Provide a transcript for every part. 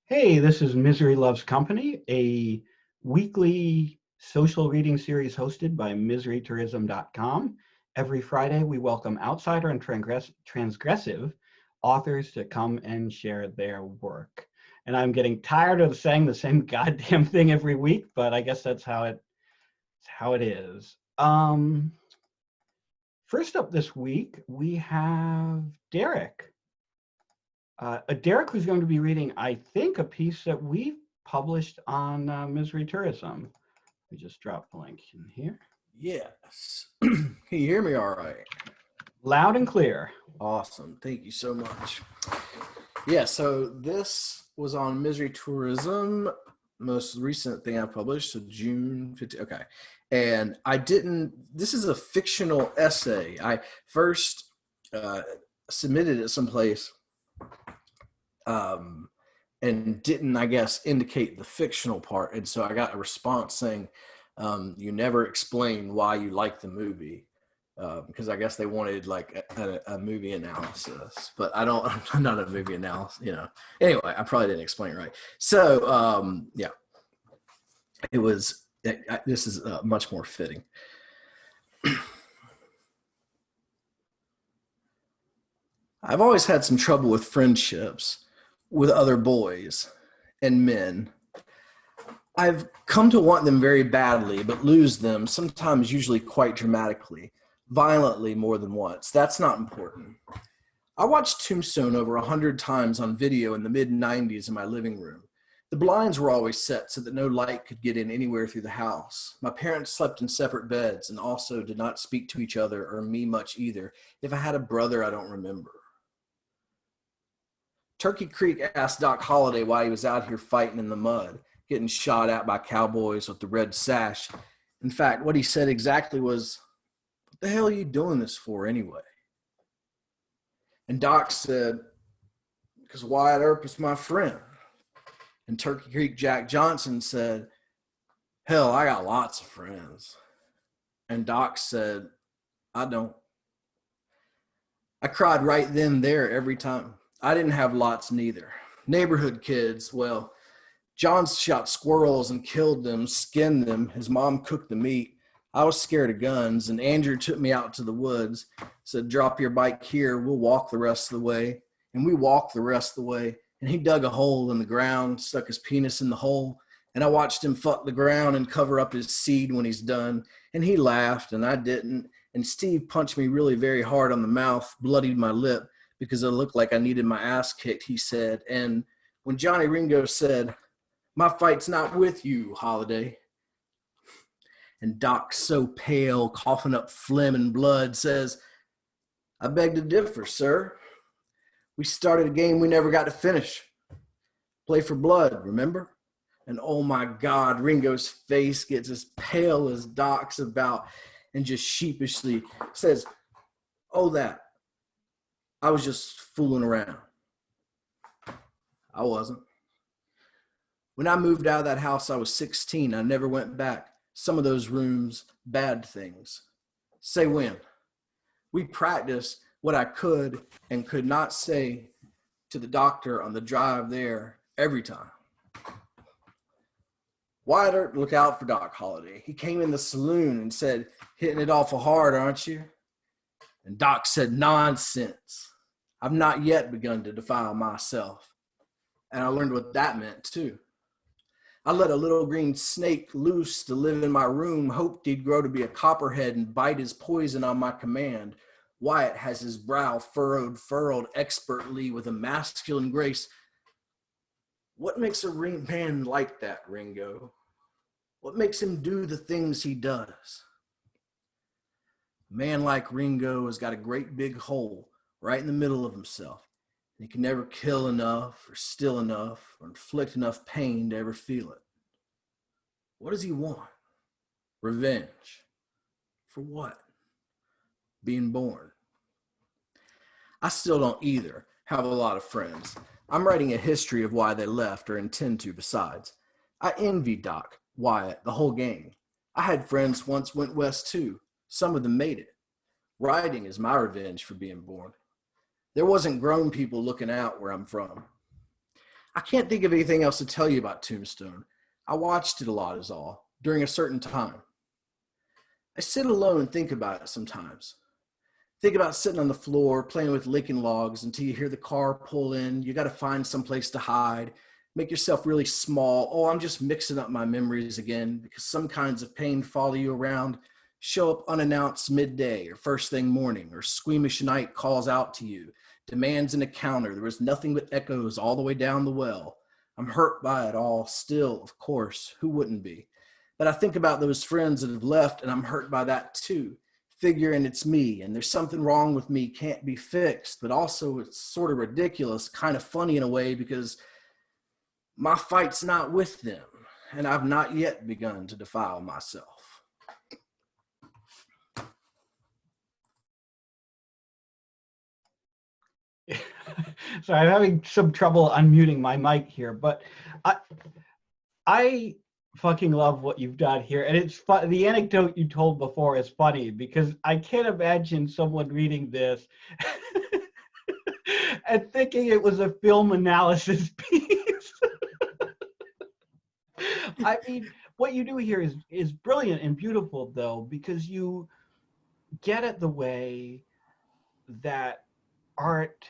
Hey, this is Misery Loves Company, a weekly social reading series hosted by miserytourism.com. Every Friday, we welcome outsider and transgressive authors to come and share their work. And I'm getting tired of saying the same goddamn thing every week, but I guess that's how it is. First up this week, we have Derek. Derek was going to be reading, I think, a piece that we published on Misery Tourism. We just dropped the link in here. Yes. Can you hear me all right? Loud and clear. Awesome. Thank you so much. Yeah, so this was on Misery Tourism, most recent thing I published, so June 15th. Okay. And this is a fictional essay. I first submitted it someplace and didn't, I guess, indicate the fictional part. And so I got a response saying, you never explain why you like the movie. Because I guess they wanted like a movie analysis, but I'm not a movie analysis, Anyway, I probably didn't explain it right. So, yeah, this is much more fitting. I've always had some trouble with friendships with other boys and men. I've come to want them very badly, but lose them, sometimes usually quite dramatically, violently more than once. That's not important. I watched Tombstone over 100 times on video in the mid-90s in my living room. The blinds were always set so that no light could get in anywhere through the house. My parents slept in separate beds and also did not speak to each other or me much either. If I had a brother, I don't remember. Turkey Creek asked Doc Holliday why he was out here fighting in the mud, getting shot at by cowboys with the red sash. In fact, what he said exactly was, "What the hell are you doing this for anyway?" And Doc said, "Because Wyatt Earp is my friend." And Turkey Creek Jack Johnson said, "Hell, I got lots of friends." And Doc said, "I don't." I cried right then there every time. I didn't have lots neither. Neighborhood kids, well, John shot squirrels and killed them, skinned them. His mom cooked the meat. I was scared of guns, and Andrew took me out to the woods, said, "Drop your bike here, we'll walk the rest of the way." And we walked the rest of the way, and he dug a hole in the ground, stuck his penis in the hole, and I watched him fuck the ground and cover up his seed when he's done, and he laughed, and I didn't, and Steve punched me really very hard on the mouth, bloodied my lip, because it looked like I needed my ass kicked, he said. And when Johnny Ringo said, "My fight's not with you, Holliday," and Doc, so pale, coughing up phlegm and blood, says, "I beg to differ, sir. We started a game we never got to finish. Play for blood, remember?" And oh my God, Ringo's face gets as pale as Doc's about and just sheepishly says, "Oh, that. I was just fooling around." I wasn't. When I moved out of that house, I was 16. I never went back. Some of those rooms, bad things. Say when. We practiced what I could and could not say to the doctor on the drive there every time. Wyatt Earp, look out for Doc Holliday. He came in the saloon and said, "Hitting it awful hard, aren't you?" And Doc said, "Nonsense. I've not yet begun to defile myself." And I learned what that meant too. I let a little green snake loose to live in my room, hoped he'd grow to be a copperhead and bite his poison on my command. Wyatt has his brow furrowed expertly with a masculine grace. What makes a man like that, Ringo? What makes him do the things he does? A man like Ringo has got a great big hole right in the middle of himself. He can never kill enough or steal enough or inflict enough pain to ever feel it. What does he want? Revenge. For what? Being born. I still don't either have a lot of friends. I'm writing a history of why they left, or intend to besides. I envy Doc, Wyatt, the whole gang. I had friends once went west too. Some of them made it. Writing is my revenge for being born. There wasn't grown people looking out where I'm from. I can't think of anything else to tell you about Tombstone. I watched it a lot is all, during a certain time. I sit alone and think about it sometimes. Think about sitting on the floor playing with Lincoln logs until you hear the car pull in. You got to find some place to hide, make yourself really small. Oh, I'm just mixing up my memories again because some kinds of pain follow you around, show up unannounced midday or first thing morning, or squeamish night calls out to you, demands an encounter. There was nothing but echoes all the way down the well. I'm hurt by it all still, of course. Who wouldn't be? But I think about those friends that have left, and I'm hurt by that too. Figuring it's me, and there's something wrong with me, can't be fixed, but also it's sort of ridiculous, kind of funny in a way, because my fight's not with them, and I've not yet begun to defile myself. So I'm having some trouble unmuting my mic here, but I fucking love what you've done here. And it's fun. The anecdote you told before is funny because I can't imagine someone reading this and thinking it was a film analysis piece. I mean, what you do here is brilliant and beautiful, though, because you get at the way that art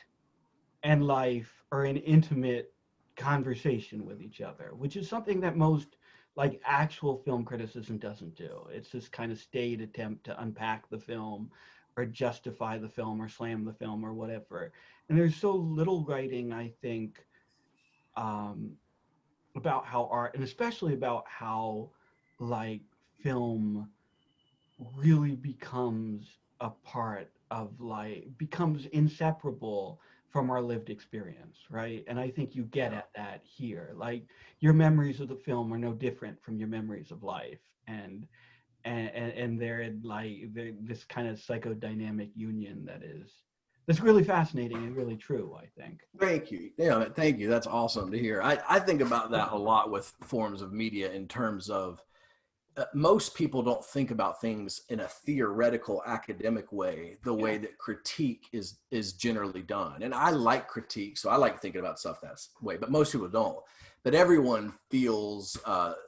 and life are in intimate conversation with each other, which is something that most like actual film criticism doesn't do. It's this kind of staid attempt to unpack the film or justify the film or slam the film or whatever. And there's so little writing, I think, about how art, and especially about how like film really becomes a part of like, becomes inseparable from our lived experience, right? And I think you get at that here. Like your memories of the film are no different from your memories of life, and they're like this kind of psychodynamic union that's really fascinating and really true, I think. Thank you. Yeah, thank you. That's awesome to hear. I think about that a lot with forms of media in terms of most people don't think about things in a theoretical academic way, the way that critique is generally done. And I like critique, so I like thinking about stuff that way, but most people don't. But everyone feels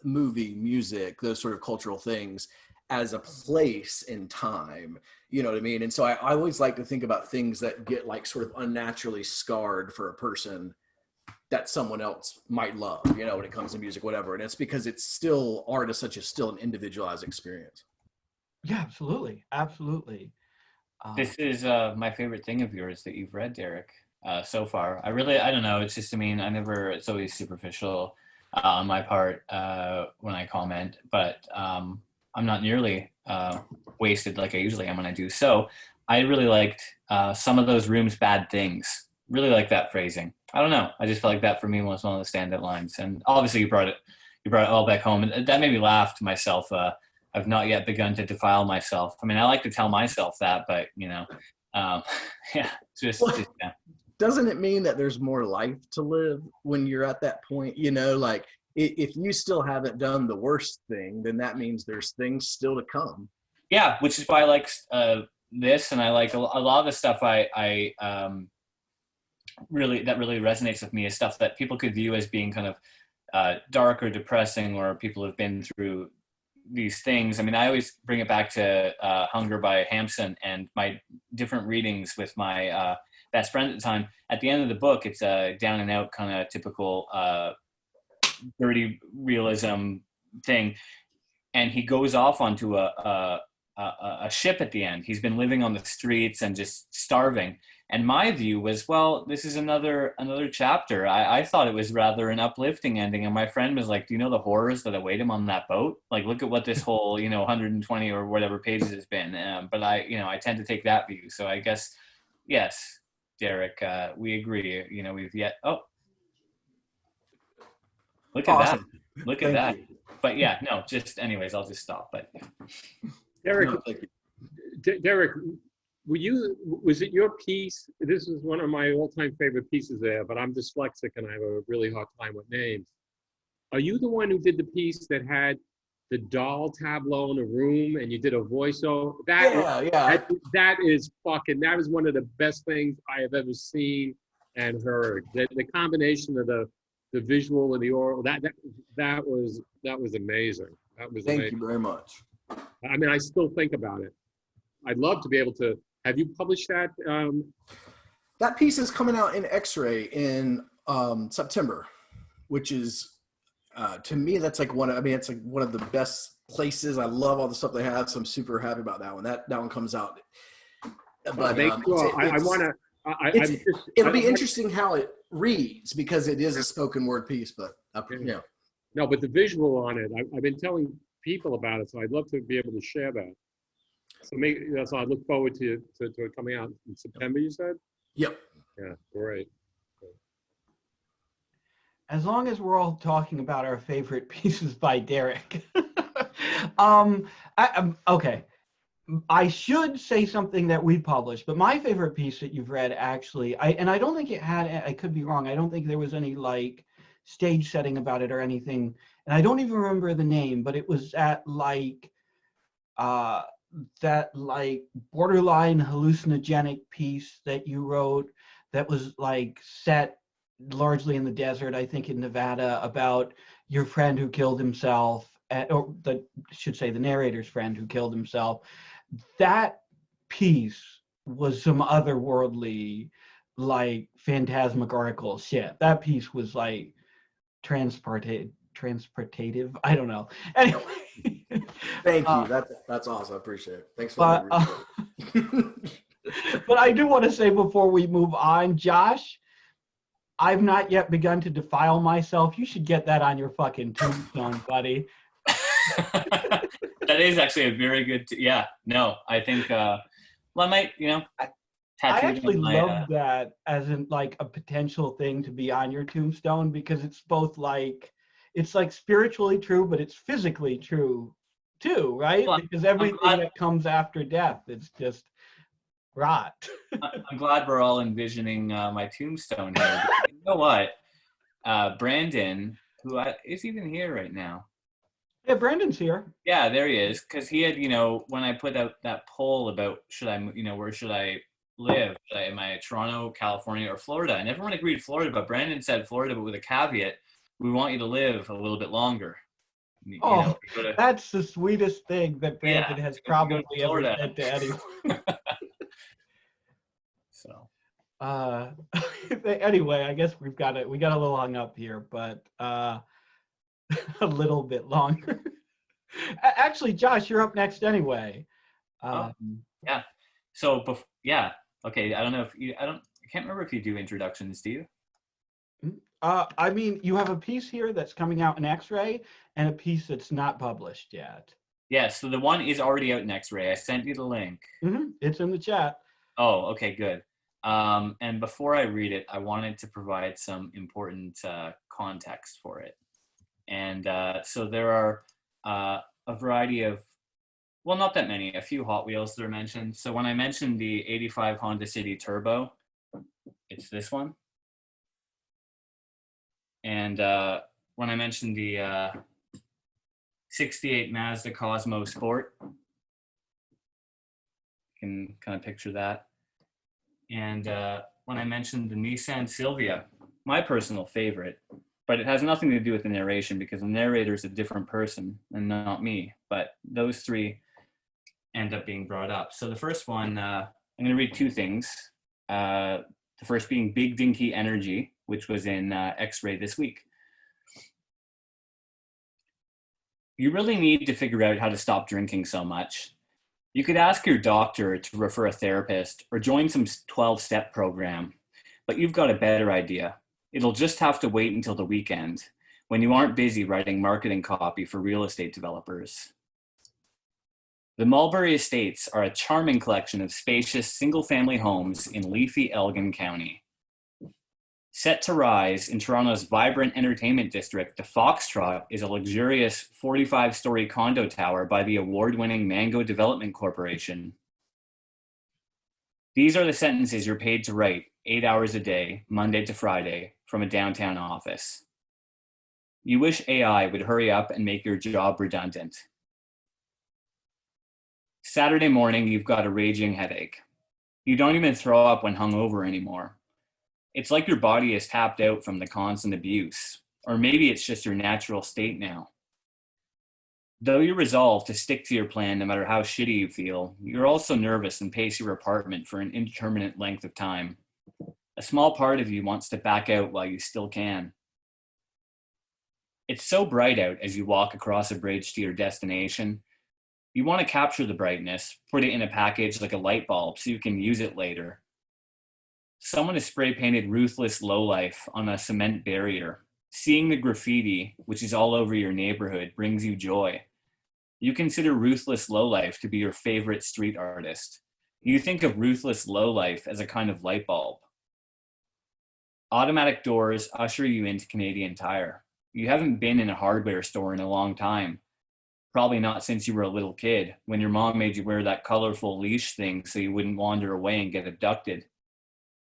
movie, music, those sort of cultural things as a place in time, you know what I mean? And so I always like to think about things that get like sort of unnaturally scarred for a person that someone else might love, you know, when it comes to music, whatever. And it's because it's still, art is still an individualized experience. Yeah, absolutely. Absolutely. This is my favorite thing of yours that you've read, Derek, so far. I don't know. It's just, I mean, it's always superficial on my part when I comment, but I'm not nearly wasted like I usually am when I do. So I really liked Some of Those Rooms, Bad Things. Really like that phrasing. I don't know. I just felt like that for me was one of the standout lines. And obviously you brought it all back home. And that made me laugh to myself. I've not yet begun to defile myself. I mean, I like to tell myself that, but you know, yeah, just yeah. Doesn't it mean that there's more life to live when you're at that point? You know, like if you still haven't done the worst thing, then that means there's things still to come. Yeah, which is why I like this, and I like a lot of the stuff I really resonates with me is stuff that people could view as being kind of dark or depressing, or people have been through these things. I mean, I always bring it back to Hunger by Hampson and my different readings with my best friend at the time. At the end of the book, it's a down and out kind of typical dirty realism thing, and he goes off onto a ship at the end. He's been living on the streets and just starving. And my view was, well, this is another chapter. I thought it was rather an uplifting ending. And my friend was like, do you know the horrors that await him on that boat? Like, look at what this whole, 120 or whatever pages has been. But I tend to take that view. So I guess, yes, Derek, we agree. We've yet, look at that. Look at that. But yeah, no, just anyways, I'll just stop. But Derek, Derek, was it your piece? This is one of my all-time favorite pieces there, but I'm dyslexic and I have a really hard time with names. Are you the one who did the piece that had the doll tableau in a room and you did a voiceover? That is that was one of the best things I have ever seen and heard. The combination of the the visual and the oral, that was amazing. That was Thank amazing. you very much. I mean, I still think about it. I'd love to be able to. Have you published that? That piece is coming out in X-Ray in September, which is to me that's like it's like one of the best places. I love all the stuff they have, so I'm super happy about that one. That one comes out. But I want to. It'll be interesting how it reads because it is a spoken word piece. But yeah. No, but the visual on it, I've been telling people about it, so I'd love to be able to share that. So I look forward to it coming out in September. You said. Yep. Yeah. Great. As long as we're all talking about our favorite pieces by Derek. Okay. I should say something that we published, but my favorite piece that you've read actually, I don't think it had, I could be wrong. I don't think there was any like stage setting about it or anything. And I don't even remember the name, but it was at like, that like borderline hallucinogenic piece that you wrote that was like set largely in the desert, I think in Nevada, about your friend who killed himself, or should say the narrator's friend who killed himself. That piece was some otherworldly, like phantasmagorical shit. That piece was like transportative. I don't know. Anyway. Thank you. That's awesome. I appreciate it. Thanks for letting me But I do want to say before we move on, Josh, I've not yet begun to defile myself. You should get that on your fucking tombstone, buddy. That is actually a very good. I think. Well, I might. I actually love that as in like a potential thing to be on your tombstone because it's both like it's like spiritually true, but it's physically true too, right? Well, because everything that comes after death, it's just rot. I'm glad we're all envisioning my tombstone here. You know what? Brandon, who is even here right now. Yeah, Brandon's here. Yeah, there he is. Because he had, when I put out that poll about where should I live? Am I Toronto, California, or Florida? And everyone agreed Florida, but Brandon said Florida, but with a caveat: we want you to live a little bit longer. That's the sweetest thing that Brandon has probably ever said to anyone. So. Anyway, I guess we got a little hung up here, but a little bit longer. Actually, Josh, you're up next anyway. Yeah. So, okay. I don't know I can't remember if you do introductions. Do you? I mean, you have a piece here that's coming out in X-Ray and a piece that's not published yet. Yeah. So the one is already out in X-Ray. I sent you the link. Mm-hmm. It's in the chat. Oh, okay, good. And before I read it, I wanted to provide some important context for it. And so there are a variety of, well, not that many, a few Hot Wheels that are mentioned. So when I mentioned the 85 Honda City Turbo, it's this one. And when I mentioned the 68 Mazda Cosmo Sport, you can kind of picture that. And when I mentioned the Nissan Silvia, my personal favorite, but it has nothing to do with the narration because the narrator is a different person and not me. But those three end up being brought up. So the first one, I'm going to read two things. The first being Big Dinky Energy, which was in X-Ray this week. You really need to figure out how to stop drinking so much. You could ask your doctor to refer a therapist or join some 12-step program, but you've got a better idea. It'll just have to wait until the weekend when you aren't busy writing marketing copy for real estate developers. The Mulberry Estates are a charming collection of spacious single-family homes in leafy Elgin County. Set to rise in Toronto's vibrant entertainment district, the Foxtrot is a luxurious 45-story condo tower by the award-winning Mango Development Corporation. These are the sentences you're paid to write 8 hours a day, Monday to Friday, from a downtown office. You wish AI would hurry up and make your job redundant. Saturday morning, you've got a raging headache. You don't even throw up when hungover anymore. It's like your body is tapped out from the constant abuse, or maybe it's just your natural state now. Though you're resolved to stick to your plan no matter how shitty you feel, you're also nervous and pace your apartment for an indeterminate length of time. A small part of you wants to back out while you still can. It's so bright out as you walk across a bridge to your destination. You want to capture the brightness, put it in a package like a light bulb so you can use it later. Someone has spray painted "Ruthless Lowlife" on a cement barrier. Seeing the graffiti, which is all over your neighborhood, brings you joy. You consider Ruthless Lowlife to be your favorite street artist. You think of Ruthless Lowlife as a kind of light bulb. Automatic doors usher you into Canadian Tire. You haven't been in a hardware store in a long time. Probably not since you were a little kid, when your mom made you wear that colorful leash thing so you wouldn't wander away and get abducted.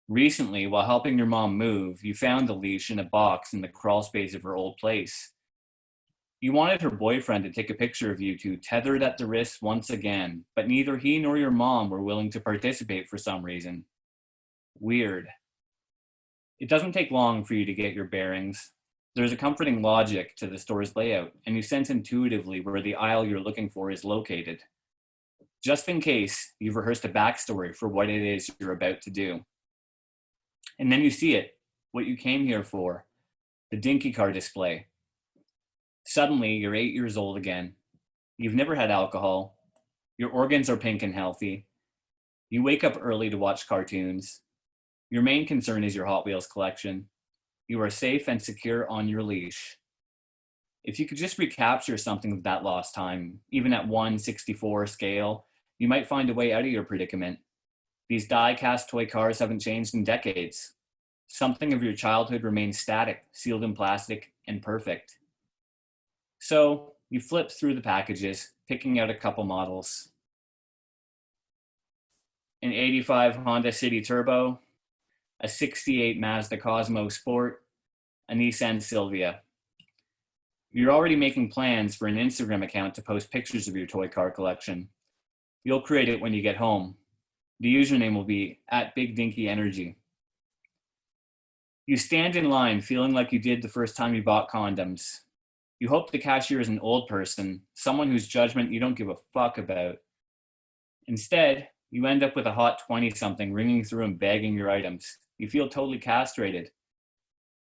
Recently, while helping your mom move, you found the leash in a box in the crawl space of her old place. You wanted her boyfriend to take a picture of you two tethered at the wrist once again, but neither he nor your mom were willing to participate for some reason. Weird. It doesn't take long for you to get your bearings. There's a comforting logic to the store's layout, and you sense intuitively where the aisle you're looking for is located. Just in case, you've rehearsed a backstory for what it is you're about to do. And then you see it, what you came here for, the Dinky Car display. Suddenly, you're 8 years old again. You've never had alcohol. Your organs are pink and healthy. You wake up early to watch cartoons. Your main concern is your Hot Wheels collection. You are safe and secure on your leash. If you could just recapture something of that lost time, even at 1/64 scale, you might find a way out of your predicament. These die-cast toy cars haven't changed in decades. Something of your childhood remains static, sealed in plastic, and perfect. So you flip through the packages, picking out a couple models. An 85 Honda City Turbo, a 68 Mazda Cosmo Sport, a Nissan Silvia. You're already making plans for an Instagram account to post pictures of your toy car collection. You'll create it when you get home. The username will be @BigDinkyEnergy. You stand in line feeling like you did the first time you bought condoms. You hope the cashier is an old person, someone whose judgment you don't give a fuck about. Instead, you end up with a hot 20-something ringing through and bagging your items. You feel totally castrated.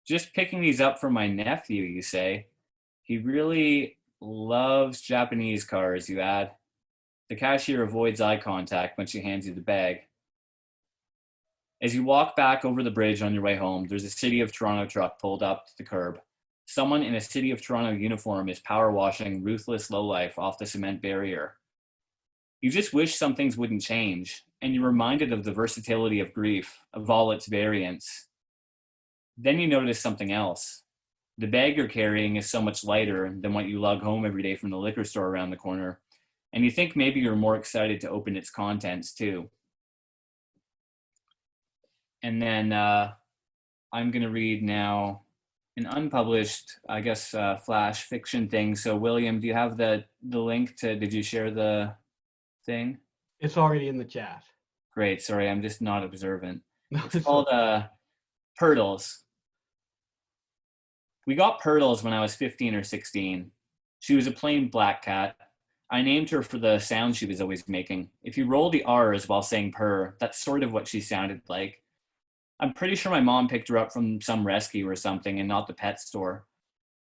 Just picking these up for my nephew, you say. He really loves Japanese cars, you add. The cashier avoids eye contact when she hands you the bag. As you walk back over the bridge on your way home, there's a City of Toronto truck pulled up to the curb. Someone in a City of Toronto uniform is power washing Ruthless Lowlife off the cement barrier. You just wish some things wouldn't change, and you're reminded of the versatility of grief, of all its variants. Then you notice something else. The bag you're carrying is so much lighter than what you lug home every day from the liquor store around the corner, and you think maybe you're more excited to open its contents too. And then I'm going to read now an unpublished, I guess, flash fiction thing. So William, do you have the link to, did you share the thing? It's already in the chat. Great, sorry, I'm just not observant. No, It's called Purtles. We got Purtles when I was 15 or 16. She was a plain black cat. I named her for the sound she was always making. If you roll the R's while saying purr, that's sort of what she sounded like. I'm pretty sure my mom picked her up from some rescue or something and not the pet store.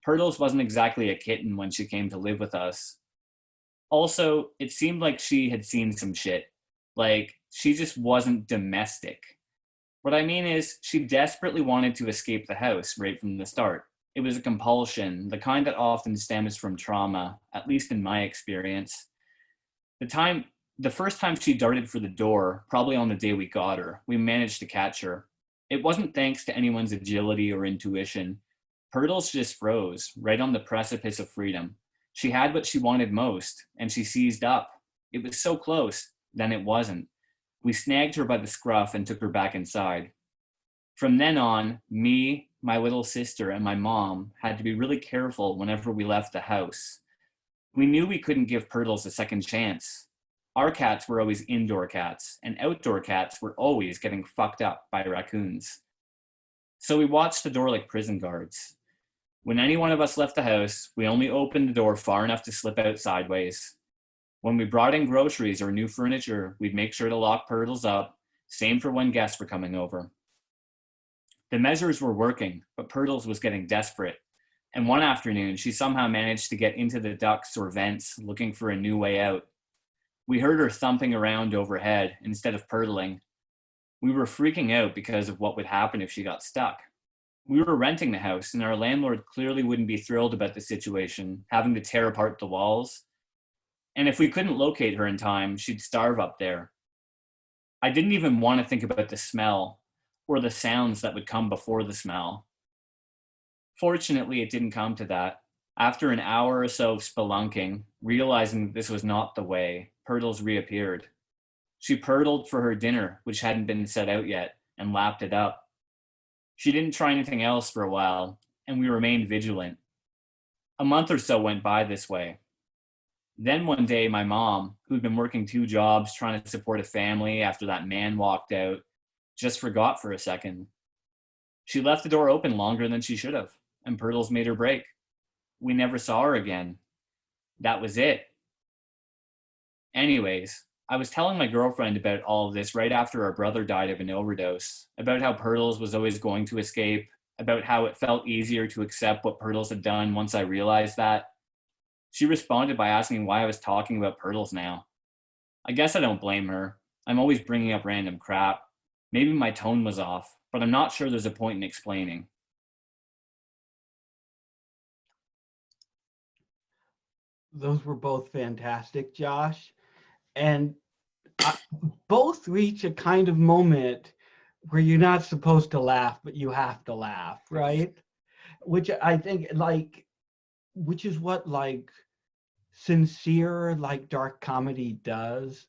Purtles wasn't exactly a kitten when she came to live with us. Also, it seemed like she had seen some shit. Like, she just wasn't domestic. What I mean is, she desperately wanted to escape the house right from the start. It was a compulsion, the kind that often stems from trauma, at least in my experience. The first time she darted for the door, probably on the day we got her, we managed to catch her. It wasn't thanks to anyone's agility or intuition. Purtles just froze, right on the precipice of freedom. She had what she wanted most, and she seized up. It was so close, then it wasn't. We snagged her by the scruff and took her back inside. From then on, me, my little sister, and my mom had to be really careful whenever we left the house. We knew we couldn't give Purtles a second chance. Our cats were always indoor cats, and outdoor cats were always getting fucked up by raccoons. So we watched the door like prison guards. When any one of us left the house, we only opened the door far enough to slip out sideways. When we brought in groceries or new furniture, we'd make sure to lock Purtles up. Same for when guests were coming over. The measures were working, but Purtles was getting desperate. And one afternoon, she somehow managed to get into the ducts or vents, looking for a new way out. We heard her thumping around overhead instead of purtling. We were freaking out because of what would happen if she got stuck. We were renting the house, and our landlord clearly wouldn't be thrilled about the situation, having to tear apart the walls. And if we couldn't locate her in time, she'd starve up there. I didn't even want to think about the smell or the sounds that would come before the smell. Fortunately, it didn't come to that. After an hour or so of spelunking, realizing that this was not the way, Purtles reappeared. She purtled for her dinner, which hadn't been set out yet, and lapped it up. She didn't try anything else for a while, and we remained vigilant. A month or so went by this way. Then one day, my mom, who'd been working 2 jobs trying to support a family after that man walked out, just forgot for a second. She left the door open longer than she should have, and Purtles made her break. We never saw her again. That was it. Anyways, I was telling my girlfriend about all of this right after our brother died of an overdose, about how Purtles was always going to escape, about how it felt easier to accept what Purtles had done once I realized that. She responded by asking why I was talking about Purtles now. I guess I don't blame her. I'm always bringing up random crap. Maybe my tone was off, but I'm not sure there's a point in explaining. Those were both fantastic, Josh. And both reach a kind of moment where you're not supposed to laugh, but you have to laugh, right? Which I think which is what sincere dark comedy does.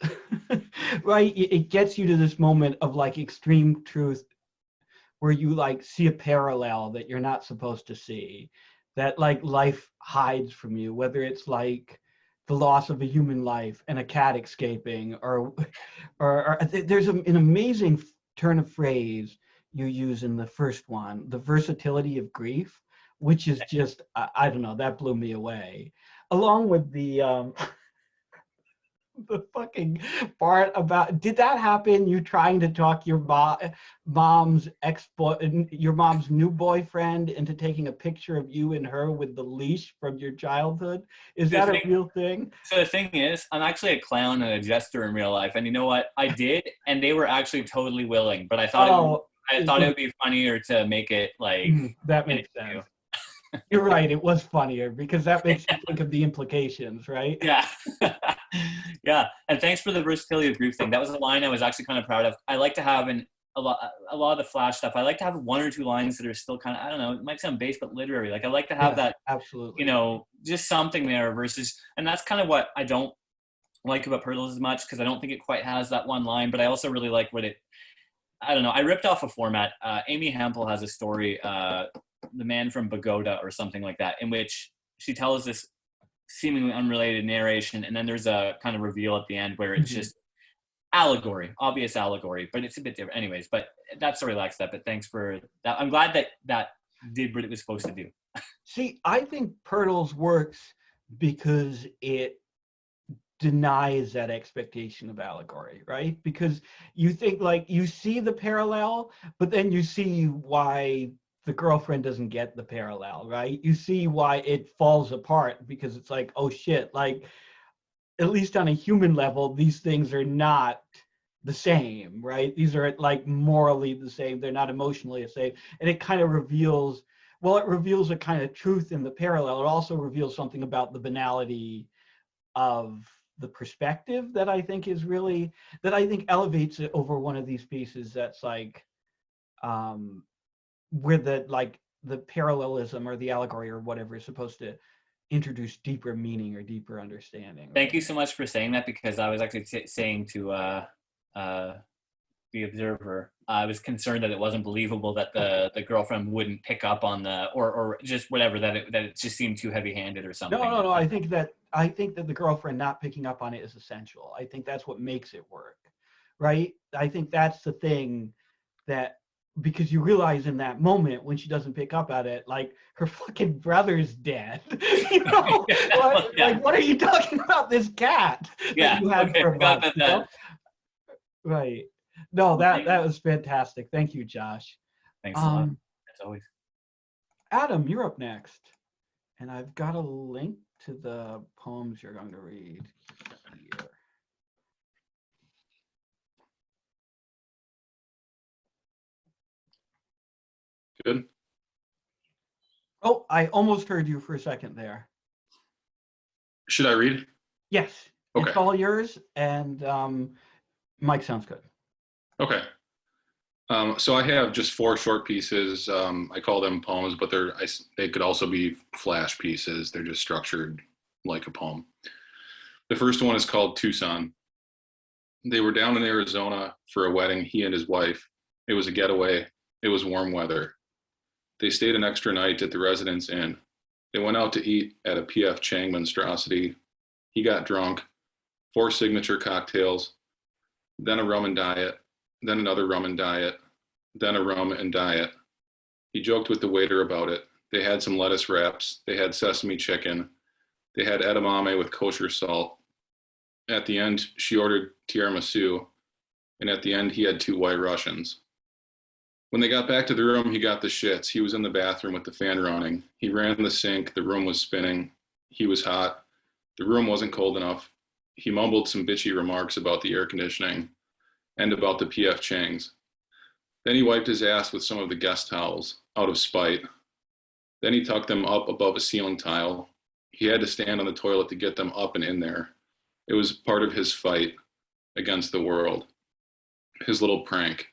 Right? It gets you to this moment of extreme truth where you see a parallel that you're not supposed to see, that life hides from you, whether it's the loss of a human life and a cat escaping, or there's an amazing turn of phrase you use in the first one, the versatility of grief, which is just, I don't know, that blew me away. Along with the fucking part about, did that happen? You trying to talk your mom's your mom's new boyfriend into taking a picture of you and her with the leash from your childhood? Is that a real thing? So the thing is, I'm actually a clown and a jester in real life, and you know what? I did, and they were actually totally willing. But I thought it would be funnier to make it that makes sense. You're right. It was funnier because that makes you think of the implications, right? Yeah. Yeah. And thanks for the versatility of grief thing. That was a line I was actually kind of proud of. I like to have a lot of the Flash stuff. I like to have 1 or 2 lines that are still kind of, I don't know, it might sound base, but literary. I like to have that, absolutely, just something there versus, and that's kind of what I don't like about Purtles as much, because I don't think it quite has that one line, but I also really like what I don't know. I ripped off a format. Amy Hempel has a story, The Man from Bogota or something like that, in which she tells this seemingly unrelated narration, and then there's a kind of reveal at the end where it's just allegory, obvious allegory, but it's a bit different. Anyways, but that story lacks that, but thanks for that. I'm glad that did what it was supposed to do. See, I think Purtles works because it denies that expectation of allegory, right? Because you think you see the parallel, but then you see why the girlfriend doesn't get the parallel, right? You see why it falls apart, because it's oh shit, at least on a human level, these things are not the same, right? These are morally the same. They're not emotionally the same. And it kind of reveals a kind of truth in the parallel. It also reveals something about the banality of the perspective that I think elevates it over one of these pieces that's where the parallelism or the allegory or whatever is supposed to introduce deeper meaning or deeper understanding. Right? Thank you so much for saying that, because I was actually saying to the observer, I was concerned that it wasn't believable that the girlfriend wouldn't pick up on or just whatever, that it just seemed too heavy-handed or something. No. I think that the girlfriend not picking up on it is essential. I think that's what makes it work, right? I think that's the thing that because you realize in that moment when she doesn't pick up at it, like her fucking brother's dead. You know, like what are you talking about? This cat that you had for a month. You know? Right. No, that was fantastic. Thank you, Josh. Thanks a lot. As always. Adam, you're up next, and I've got a link to the poems you're going to read here. Good. Oh, I almost heard you for a second there. Should I read? Yes, Okay. It's all yours, and Mike sounds good. Okay. So I have just 4 short pieces. I call them poems, but they could also be flash pieces. They're just structured like a poem. The first one is called Tucson. They were down in Arizona for a wedding, he and his wife. It was a getaway. It was warm weather. They stayed an extra night at the Residence Inn. They went out to eat at a P.F. Chang monstrosity. He got drunk, 4 signature cocktails, then a rum and diet, then another rum and diet, then a rum and diet. He joked with the waiter about it. They had some lettuce wraps. They had sesame chicken. They had edamame with kosher salt. At the end, she ordered tiramisu, and at the end, he had 2 white Russians. When they got back to the room, he got the shits. He was in the bathroom with the fan running. He ran the sink. The room was spinning. He was hot. The room wasn't cold enough. He mumbled some bitchy remarks about the air conditioning and about the P.F. Changs. Then he wiped his ass with some of the guest towels, out of spite. Then he tucked them up above a ceiling tile. He had to stand on the toilet to get them up and in there. It was part of his fight against the world, his little prank.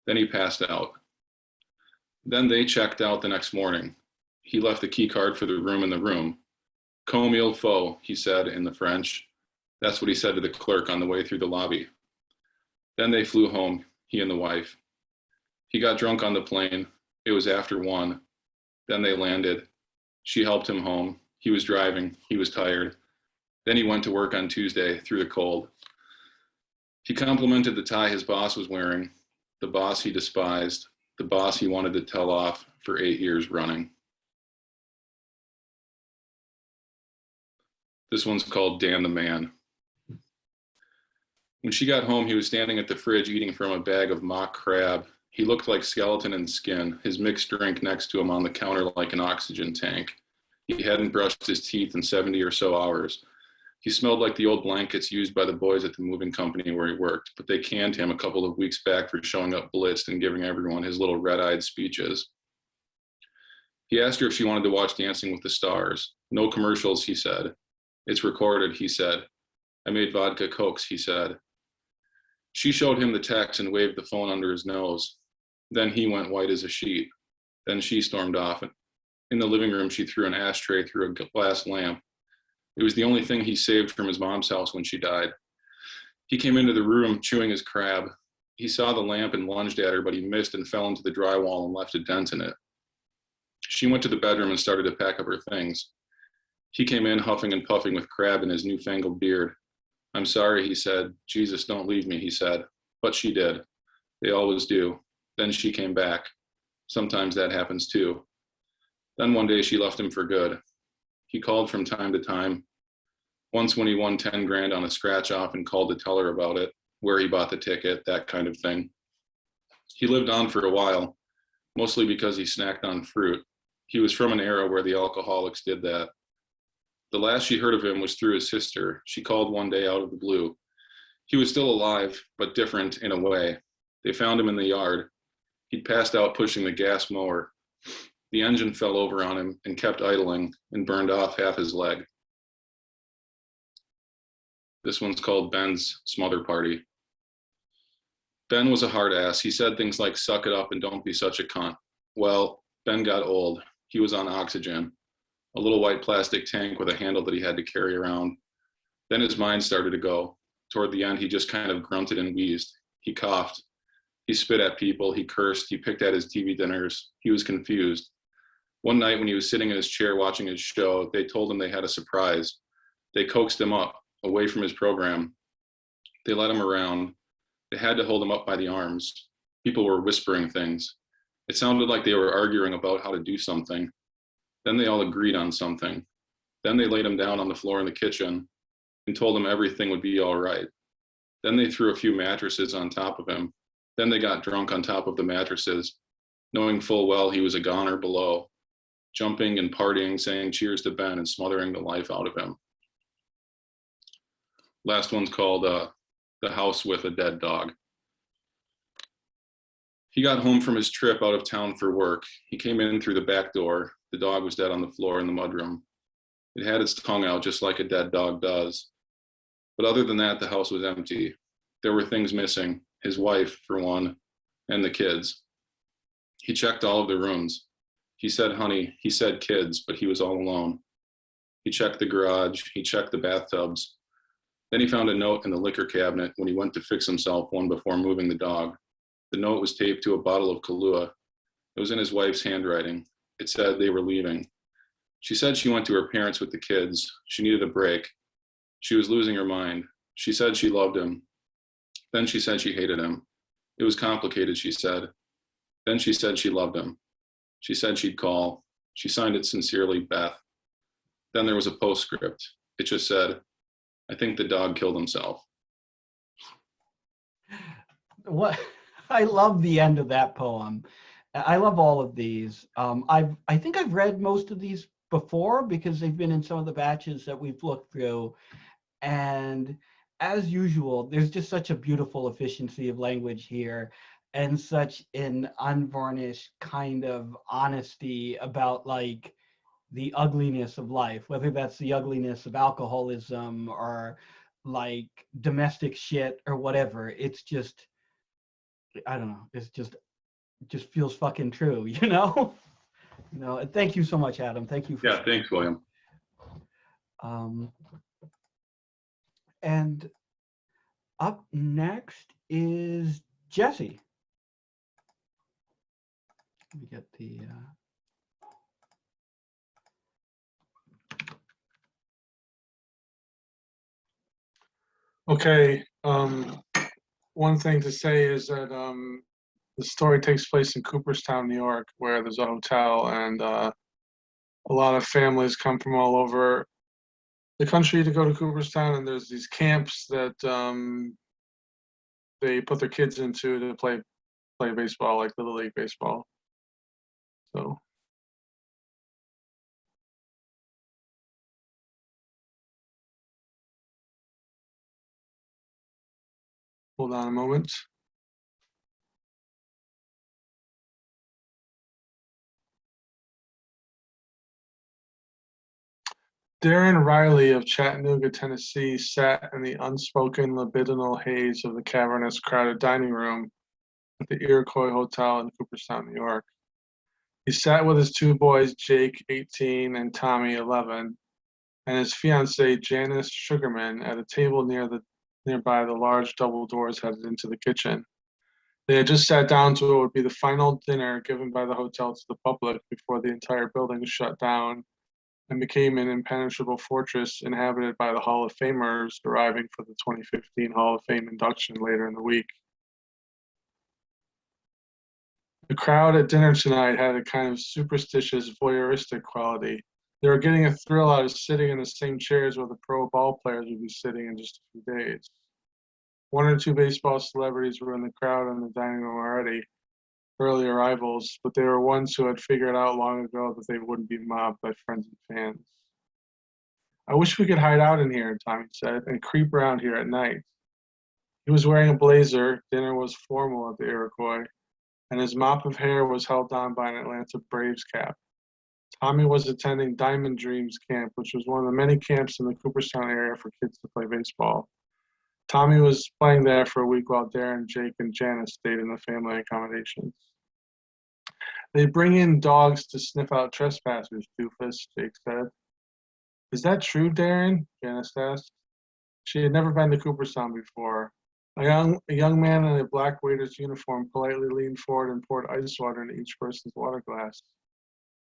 Then he passed out. Then they checked out the next morning. He left the key card for the room in the room. Comme il faut, he said in the French. That's what he said to the clerk on the way through the lobby. Then they flew home, he and the wife. He got drunk on the plane. It was after 1. Then they landed. She helped him home. He was driving. He was tired. Then he went to work on Tuesday through the cold. He complimented the tie his boss was wearing, the boss he despised, the boss he wanted to tell off for 8 years running. This one's called Dan the Man. When she got home, he was standing at the fridge eating from a bag of mock crab. He looked like skeleton and skin, his mixed drink next to him on the counter like an oxygen tank. He hadn't brushed his teeth in 70 or so hours. He smelled like the old blankets used by the boys at the moving company where he worked, but they canned him a couple of weeks back for showing up blitzed and giving everyone his little red-eyed speeches. He asked her if she wanted to watch Dancing with the Stars. No commercials, he said. It's recorded, he said. I made vodka cokes, he said. She showed him the text and waved the phone under his nose. Then he went white as a sheet. Then she stormed off. In the living room, she threw an ashtray through a glass lamp. It was the only thing he saved from his mom's house when she died. He came into the room chewing his crab. He saw the lamp and lunged at her, but he missed and fell into the drywall and left a dent in it. She went to the bedroom and started to pack up her things. He came in huffing and puffing with crab in his newfangled beard. I'm sorry, he said. Jesus, don't leave me, he said. But she did. They always do. Then she came back. Sometimes that happens too. Then one day she left him for good. He called from time to time. Once when he won 10 grand on a scratch off and called to tell her about it, where he bought the ticket, that kind of thing. He lived on for a while, mostly because he snacked on fruit. He was from an era where the alcoholics did that. The last she heard of him was through his sister. She called one day out of the blue. He was still alive, but different in a way. They found him in the yard. He'd passed out pushing the gas mower. The engine fell over on him and kept idling and burned off half his leg. This one's called Ben's Smother Party. Ben was a hard ass. He said things like, suck it up and don't be such a cunt. Well, Ben got old. He was on oxygen, a little white plastic tank with a handle that he had to carry around. Then his mind started to go. Toward the end, he just kind of grunted and wheezed. He coughed. He spit at people. He cursed. He picked at his TV dinners. He was confused. One night when he was sitting in his chair watching his show, they told him they had a surprise. They coaxed him up, away from his program. They led him around. They had to hold him up by the arms. People were whispering things. It sounded like they were arguing about how to do something. Then they all agreed on something. Then they laid him down on the floor in the kitchen and told him everything would be all right. Then they threw a few mattresses on top of him. Then they got drunk on top of the mattresses, knowing full well he was a goner below, jumping and partying, saying cheers to Ben and smothering the life out of him. Last one's called The House with a Dead Dog. He got home from his trip out of town for work. He came in through the back door. The dog was dead on the floor in the mudroom. It had its tongue out just like a dead dog does. But other than that, the house was empty. There were things missing, his wife, for one, and the kids. He checked all of the rooms. He said honey, he said kids, but he was all alone. He checked the garage, he checked the bathtubs. Then he found a note in the liquor cabinet when he went to fix himself one before moving the dog. The note was taped to a bottle of Kahlua. It was in his wife's handwriting. It said they were leaving. She said she went to her parents with the kids. She needed a break. She was losing her mind. She said she loved him. Then she said she hated him. It was complicated, she said. Then she said she loved him. She said she'd call. She signed it sincerely, Beth. Then there was a postscript. It just said, I think the dog killed himself. What? I love the end of that poem. I love all of these. I think I've read most of these before because they've been in some of the batches that we've looked through. And as usual, there's just such a beautiful efficiency of language here and such an unvarnished kind of honesty about like the ugliness of life, whether that's the ugliness of alcoholism or like domestic shit or whatever. It's just, I don't know, it's just feels fucking true, you know? You know, and thank you so much, Adam. Thank you for Yeah, thanks, William. And up next is Jesse. Let me get the Okay. One thing to say is that the story takes place in Cooperstown, New York, where there's a hotel, and a lot of families come from all over the country to go to Cooperstown, and there's these camps that they put their kids into to play baseball, like Little League baseball. So. Hold on a moment. Darren Riley of Chattanooga, Tennessee, sat in the unspoken libidinal haze of the cavernous, crowded dining room at the Iroquois Hotel in Cooperstown, New York. He sat with his two boys, Jake, 18, and Tommy, 11, and his fiancée, Janice Sugarman, at a table nearby the large double doors headed into the kitchen. They had just sat down to what would be the final dinner given by the hotel to the public before the entire building shut down and became an impenetrable fortress inhabited by the Hall of Famers arriving for the 2015 Hall of Fame induction later in the week. The crowd at dinner tonight had a kind of superstitious, voyeuristic quality. They were getting a thrill out of sitting in the same chairs where the pro ball players would be sitting in just a few days. One or two baseball celebrities were in the crowd in the dining room already, early arrivals, but they were ones who had figured out long ago that they wouldn't be mobbed by friends and fans. I wish we could hide out in here, Tommy said, and creep around here at night. He was wearing a blazer, dinner was formal at the Iroquois, and his mop of hair was held on by an Atlanta Braves cap. Tommy was attending Diamond Dreams Camp, which was one of the many camps in the Cooperstown area for kids to play baseball. Tommy was playing there for a week while Darren, Jake, and Janice stayed in the family accommodations. They bring in dogs to sniff out trespassers, doofus, Jake said. Is that true, Darren? Janice asked. She had never been to Cooperstown before. A young man in a black waiter's uniform politely leaned forward and poured ice water into each person's water glass.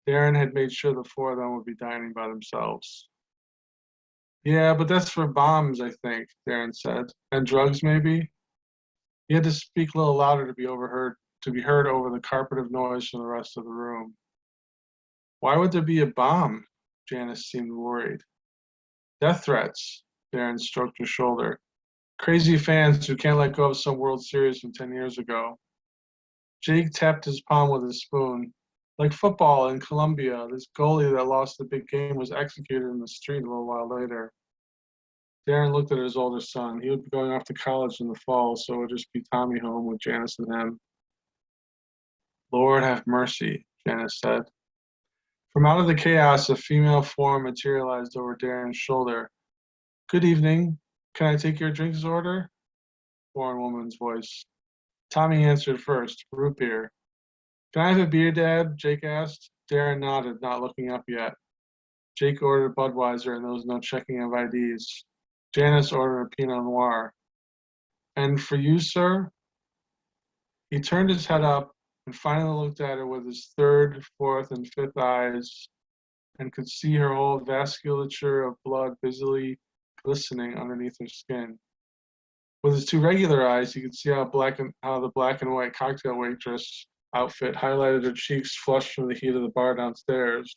Darren had made sure the four of them would be dining by themselves. Yeah, but that's for bombs, I think, Darren said. And drugs, maybe? He had to speak a little louder to be heard over the carpet of noise from the rest of the room. Why would there be a bomb? Janice seemed worried. Death threats, Darren stroked her shoulder. Crazy fans who can't let go of some World Series from 10 years ago. Jake tapped his palm with his spoon. Like football in Colombia, this goalie that lost the big game was executed in the street a little while later. Darren looked at his older son. He would be going off to college in the fall, so it would just be Tommy home with Janice and him. Lord have mercy, Janice said. From out of the chaos, a female form materialized over Darren's shoulder. Good evening. Can I take your drinks order? Foreign woman's voice. Tommy answered first, root beer. Can I have a beer, Dad? Jake asked. Darren nodded, not looking up yet. Jake ordered Budweiser, and there was no checking of IDs. Janice ordered a Pinot Noir. And for you, sir? He turned his head up and finally looked at her with his third, fourth, and fifth eyes and could see her whole vasculature of blood busily glistening underneath her skin. With his two regular eyes, he could see how the black and white cocktail waitress outfit highlighted her cheeks flushed from the heat of the bar downstairs.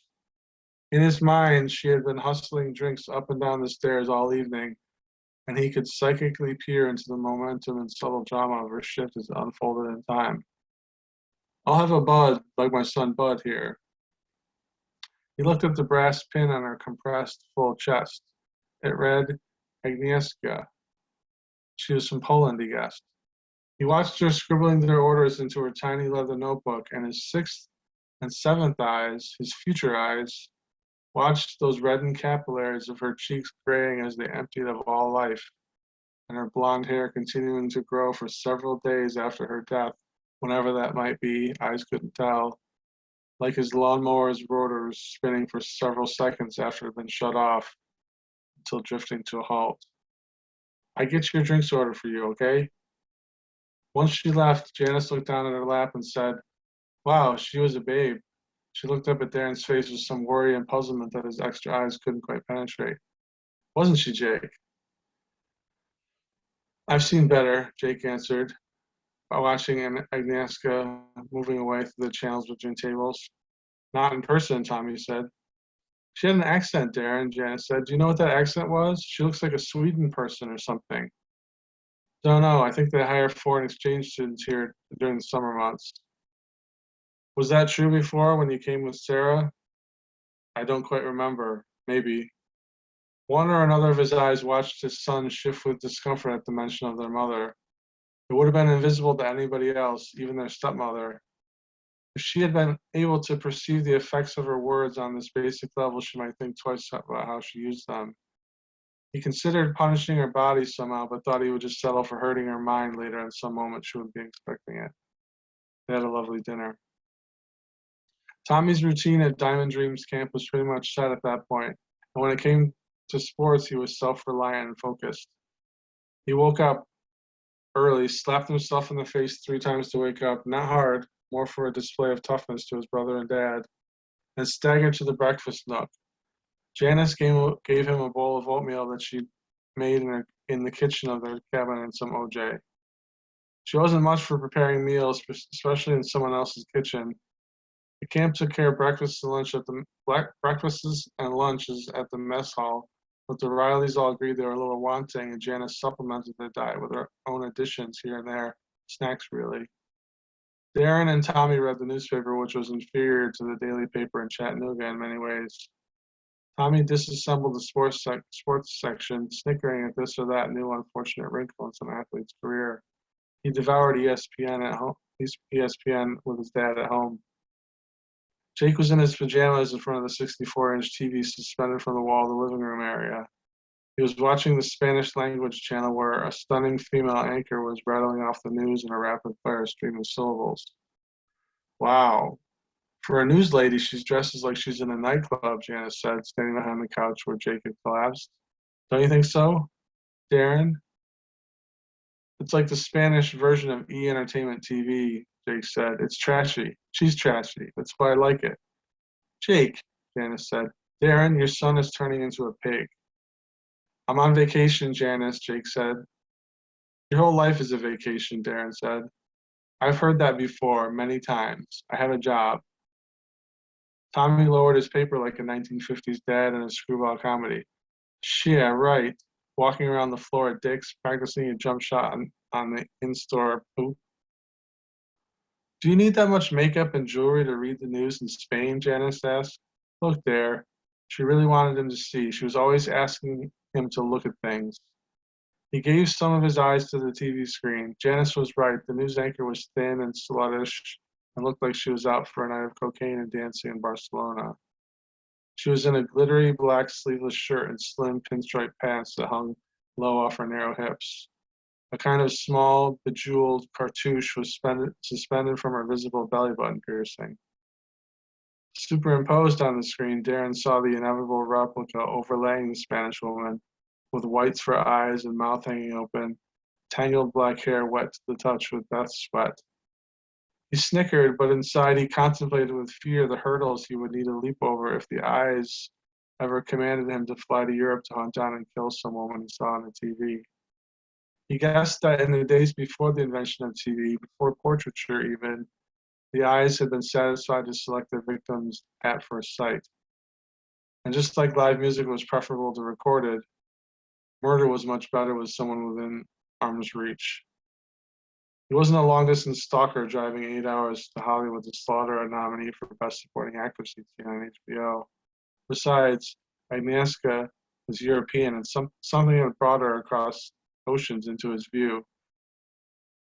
In his mind, she had been hustling drinks up and down the stairs all evening, and he could psychically peer into the momentum and subtle drama of her shift as it unfolded in time. I'll have a Bud, like my son Bud here. He looked at the brass pin on her compressed, full chest. It read, Agnieszka. She was from Poland, he guessed. He watched her scribbling their orders into her tiny leather notebook, and his sixth and seventh eyes, his future eyes, watched those reddened capillaries of her cheeks graying as they emptied of all life, and her blonde hair continuing to grow for several days after her death, whenever that might be, eyes couldn't tell, like his lawnmower's rotors spinning for several seconds after it had been shut off, until drifting to a halt. I get your drinks order for you, okay? Once she left, Janice looked down at her lap and said, wow, she was a babe. She looked up at Darren's face with some worry and puzzlement that his extra eyes couldn't quite penetrate. Wasn't she, Jake? I've seen better, Jake answered, while watching Agnieszka moving away through the channels between tables. Not in person, Tommy said. She had an accent, Darren, Janice said. Do you know what that accent was? She looks like a Sweden person or something. Don't know. I think they hire foreign exchange students here during the summer months. Was that true before when you came with Sarah? I don't quite remember. Maybe. One or another of his eyes watched his son shift with discomfort at the mention of their mother. It would have been invisible to anybody else, even their stepmother. If she had been able to perceive the effects of her words on this basic level, she might think twice about how she used them. He considered punishing her body somehow, but thought he would just settle for hurting her mind later in some moment she wouldn't be expecting it. They had a lovely dinner. Tommy's routine at Diamond Dreams camp was pretty much set at that point, and when it came to sports, he was self-reliant and focused. He woke up early, slapped himself in the face 3 times to wake up, not hard, more for a display of toughness to his brother and dad, and staggered to the breakfast nook. Janice gave him a bowl of oatmeal that she'd made in the kitchen of their cabin and some OJ. She wasn't much for preparing meals, especially in someone else's kitchen. The camp took care of breakfasts and lunches at the mess hall, but the Rileys all agreed they were a little wanting, and Janice supplemented their diet with her own additions here and there, snacks really. Darren and Tommy read the newspaper, which was inferior to the daily paper in Chattanooga in many ways. Tommy disassembled the sports section, snickering at this or that new unfortunate wrinkle in some athlete's career. He devoured ESPN at home, ESPN with his dad at home. Jake was in his pajamas in front of the 64-inch TV suspended from the wall of the living room area. He was watching the Spanish language channel where a stunning female anchor was rattling off the news in a rapid-fire stream of syllables. Wow. For a news lady, she's dressed like she's in a nightclub, Janice said, standing behind the couch where Jake had collapsed. Don't you think so, Darren? It's like the Spanish version of E! Entertainment TV, Jake said. It's trashy. She's trashy. That's why I like it. Jake, Janice said. Darren, your son is turning into a pig. I'm on vacation, Janice, Jake said. Your whole life is a vacation, Darren said. I've heard that before, many times. I have a job. Tommy lowered his paper like a 1950s dad in a screwball comedy. Yeah, right. Walking around the floor at Dick's, practicing a jump shot on the in-store poop. Do you need that much makeup and jewelry to read the news in Spain? Janice asked. Look there. She really wanted him to see. She was always asking him to look at things. He gave some of his eyes to the TV screen. Janice was right. The news anchor was thin and sluttish and looked like she was out for a night of cocaine and dancing in Barcelona. She was in a glittery black sleeveless shirt and slim pinstripe pants that hung low off her narrow hips. A kind of small, bejeweled cartouche was suspended from her visible belly button piercing. Superimposed on the screen, Darren saw the inevitable replica overlaying the Spanish woman, with whites for eyes and mouth hanging open, tangled black hair wet to the touch with Beth's sweat. He snickered, but inside he contemplated with fear the hurdles he would need to leap over if the eyes ever commanded him to fly to Europe to hunt down and kill some woman he saw on the TV. He guessed that in the days before the invention of TV, before portraiture even, the eyes had been satisfied to select their victims at first sight. And just like live music was preferable to recorded, murder was much better with someone within arm's reach. He wasn't a long-distance stalker driving 8 hours to Hollywood to slaughter a nominee for Best Supporting Actress he'd seen on HBO. Besides, Agnieszka was European, and something had brought her across oceans into his view.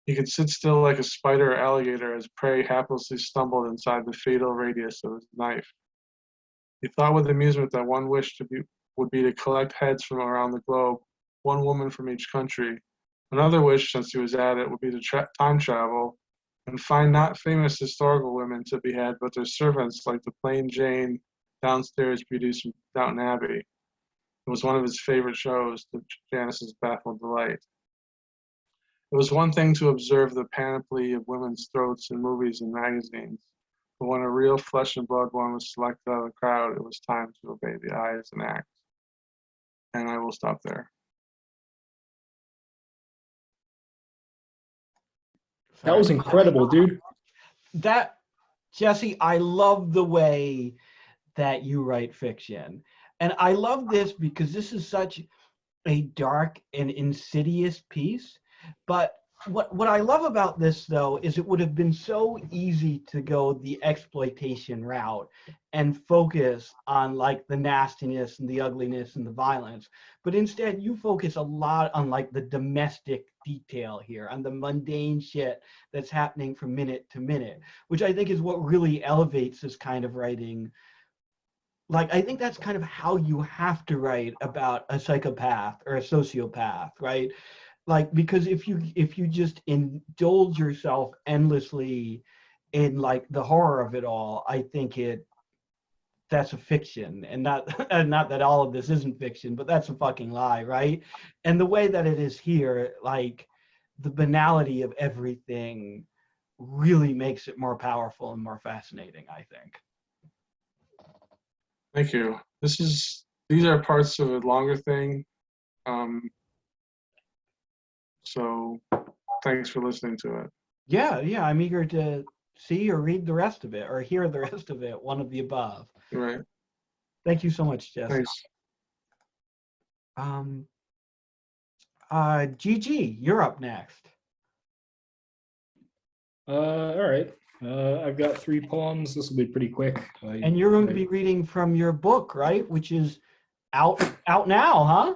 He could sit still like a spider or alligator as prey haplessly stumbled inside the fatal radius of his knife. He thought with amusement that one wish would be to collect heads from around the globe, one woman from each country. Another wish, since he was at it, would be to time travel and find not famous historical women to be had, but their servants like the plain Jane downstairs beauties from Downton Abbey. It was one of his favorite shows, to Janice's baffled delight. It was one thing to observe the panoply of women's throats in movies and magazines, but when a real flesh and blood one was selected out of the crowd, it was time to obey the eyes and act. And I will stop there. That was incredible, dude. That, Jesse, I love the way that you write fiction. And I love this because this is such a dark and insidious piece. But what I love about this, though, is it would have been so easy to go the exploitation route and focus on like the nastiness and the ugliness and the violence. But instead, you focus a lot on like the domestic detail here, on the mundane shit that's happening from minute to minute, which I think is what really elevates this kind of writing. Like, I think that's kind of how you have to write about a psychopath or a sociopath, right? Like, because if you just indulge yourself endlessly in like the horror of it all, I think that's a fiction, and not that all of this isn't fiction, but that's a fucking lie, right? And the way that it is here, like the banality of everything really makes it more powerful and more fascinating, I think. Thank you. These are parts of a longer thing. So thanks for listening to it. Yeah, I'm eager to see or read the rest of it or hear the rest of it, one of the above. Right. Thank you so much, Jesse. Thanks. Gigi, you're up next. All right. I've got 3 poems. This will be pretty quick. And you're going to be reading from your book, right? Which is out now, huh?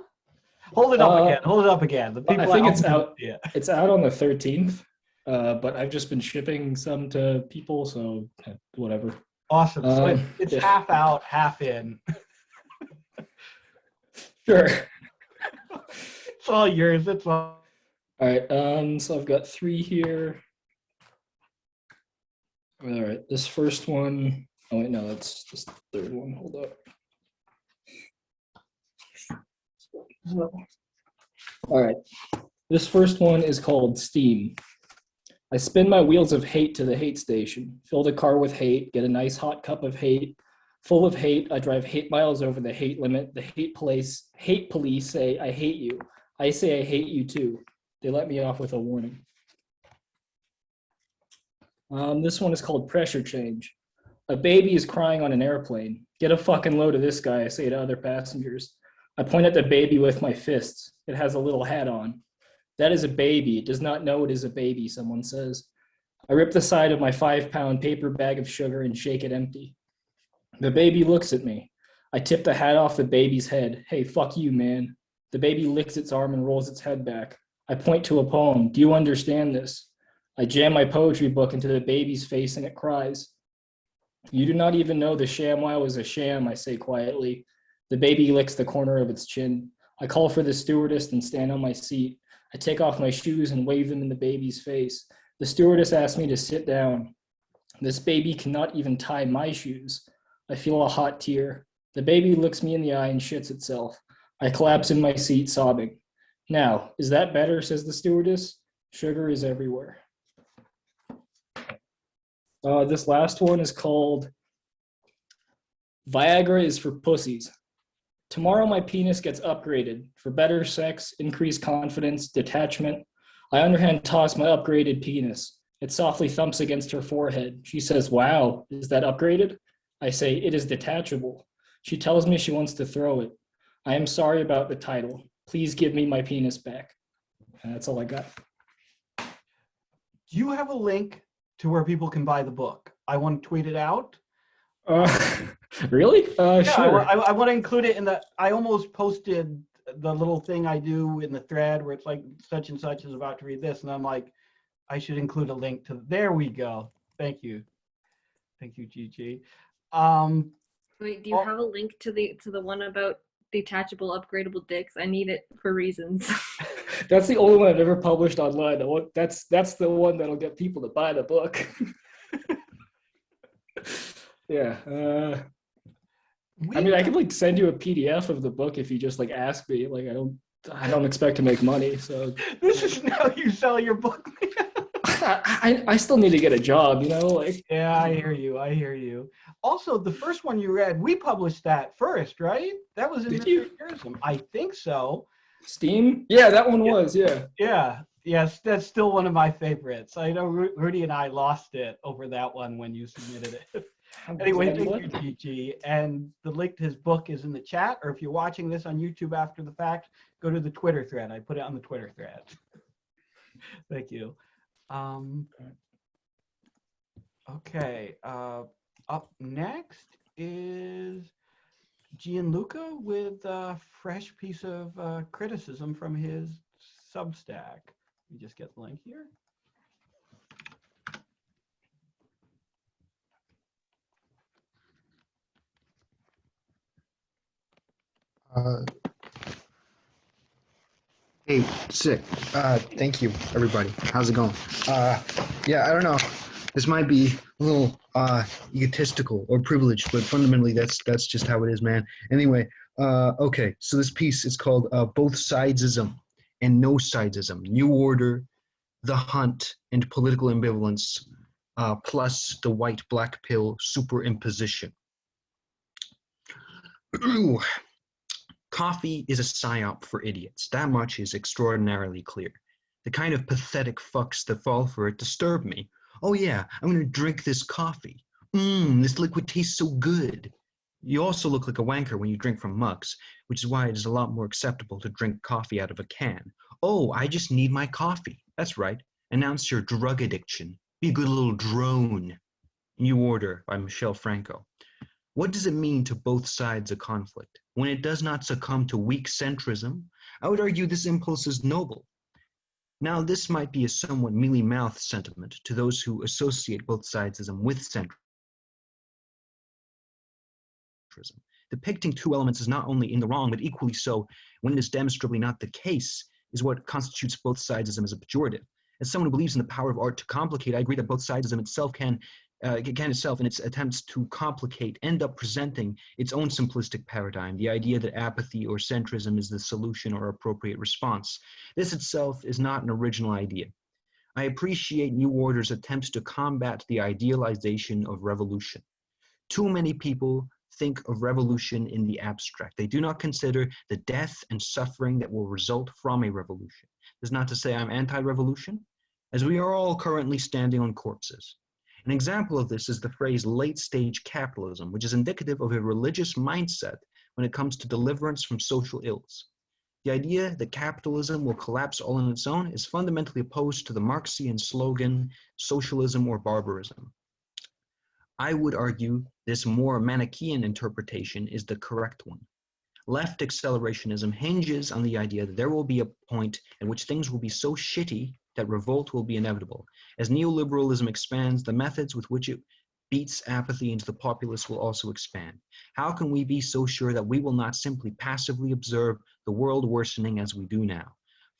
Hold it up again. Hold it up again. The people I think it's out. Yeah. It's out on the 13th, but I've just been shipping some to people, so whatever. Awesome. So it's yeah. half out, half in. Sure. It's all yours. It's all. All right. So I've got 3 here. All right. This first one. Oh wait, no, that's just the 3rd one. Hold up. All right. This first one is called Steam. I spin my wheels of hate to the hate station, fill the car with hate, get a nice hot cup of hate. Full of hate, I drive hate miles over the hate limit. The hate police say, I hate you. I say, I hate you too. They let me off with a warning. This one is called Pressure Change. A baby is crying on an airplane. Get a fucking load of this guy, I say to other passengers. I point at the baby with my fists. It has a little hat on. That is a baby. It does not know it is a baby, someone says. I rip the side of my 5-pound paper bag of sugar and shake it empty. The baby looks at me. I tip the hat off the baby's head. Hey, fuck you, man. The baby licks its arm and rolls its head back. I point to a poem. Do you understand this? I jam my poetry book into the baby's face and it cries. You do not even know the ShamWow is a sham, I say quietly. The baby licks the corner of its chin. I call for the stewardess and stand on my seat. I take off my shoes and wave them in the baby's face. The stewardess asks me to sit down. This baby cannot even tie my shoes. I feel a hot tear. The baby looks me in the eye and shits itself. I collapse in my seat, sobbing. Now, is that better, says the stewardess? Sugar is everywhere. This last one is called Viagra is for pussies. Tomorrow my penis gets upgraded for better sex, increased confidence, detachment. I underhand toss my upgraded penis. It softly thumps against her forehead. She says, wow, is that upgraded? I say, it is detachable. She tells me she wants to throw it. I am sorry about the title. Please give me my penis back. And that's all I got. Do you have a link to where people can buy the book? I want to tweet it out. Really? Yeah, Sure. I want to include it in the, I almost posted the little thing I do in the thread where it's like such and such is about to read this. And I'm like, I should include a link to, there we go. Thank you. Thank you, Gigi. Wait, do you have a link to the one about detachable upgradable dicks? I need it for reasons. That's the only one I've ever published online. That's the one that'll get people to buy the book. Yeah. I mean, I can like send you a PDF of the book if you just like ask me. Like, I don't expect to make money. So this is how you sell your book. I still need to get a job, you know, like. Yeah, I hear you. I hear you. Also, the first one you read, we published that first, right? That was in Did you? Tourism. I think so. Steam? Yeah, that one was, yeah. Yeah. Yes, that's still one of my favorites. I know Rudy and I lost it over that one when you submitted it. Anyway, thank you, Gigi. And the link to his book is in the chat, or if you're watching this on YouTube after the fact, go to the Twitter thread. I put it on the Twitter thread. Thank you. Okay, up next is Gianluca with a fresh piece of criticism from his Substack. Let me just get the link here. Hey, sick. Thank you, everybody. How's it going? Yeah, I don't know. This might be a little egotistical or privileged, but fundamentally, that's just how it is, man. Anyway, okay. So this piece is called "Both Sidesism and No Sidesism: New Order, the Hunt, and Political Ambivalence, plus the white-black pill superimposition." Coffee is a psyop for idiots. That much is extraordinarily clear. The kind of pathetic fucks that fall for it disturb me. Oh yeah, I'm gonna drink this coffee. This liquid tastes so good. You also look like a wanker when you drink from mugs, which is why it is a lot more acceptable to drink coffee out of a can. Oh, I just need my coffee. That's right. Announce your drug addiction. Be a good little drone. New Order by Michel Franco. What does it mean to both sides of conflict? When it does not succumb to weak centrism, I would argue this impulse is noble. Now, this might be a somewhat mealy-mouthed sentiment to those who associate both sidesism with centrism. Depicting two elements is not only in the wrong, but equally so when it is demonstrably not the case, is what constitutes both sidesism as a pejorative. As someone who believes in the power of art to complicate, I agree that both sidesism itself can itself in its attempts to complicate end up presenting its own simplistic paradigm, the idea that apathy or centrism is the solution or appropriate response. This itself is not an original idea. I appreciate New Order's attempts to combat the idealization of revolution. Too many people think of revolution in the abstract. They do not consider the death and suffering that will result from a revolution. is not to say I'm anti-revolution, as we are all currently standing on corpses. An example of this is the phrase late-stage capitalism, which is indicative of a religious mindset when it comes to deliverance from social ills. The idea that capitalism will collapse all on its own is fundamentally opposed to the Marxian slogan, socialism or barbarism. I would argue this more Manichaean interpretation is the correct one. Left accelerationism hinges on the idea that there will be a point at which things will be so shitty that revolt will be inevitable. As neoliberalism expands, the methods with which it beats apathy into the populace will also expand. How can we be so sure that we will not simply passively observe the world worsening as we do now?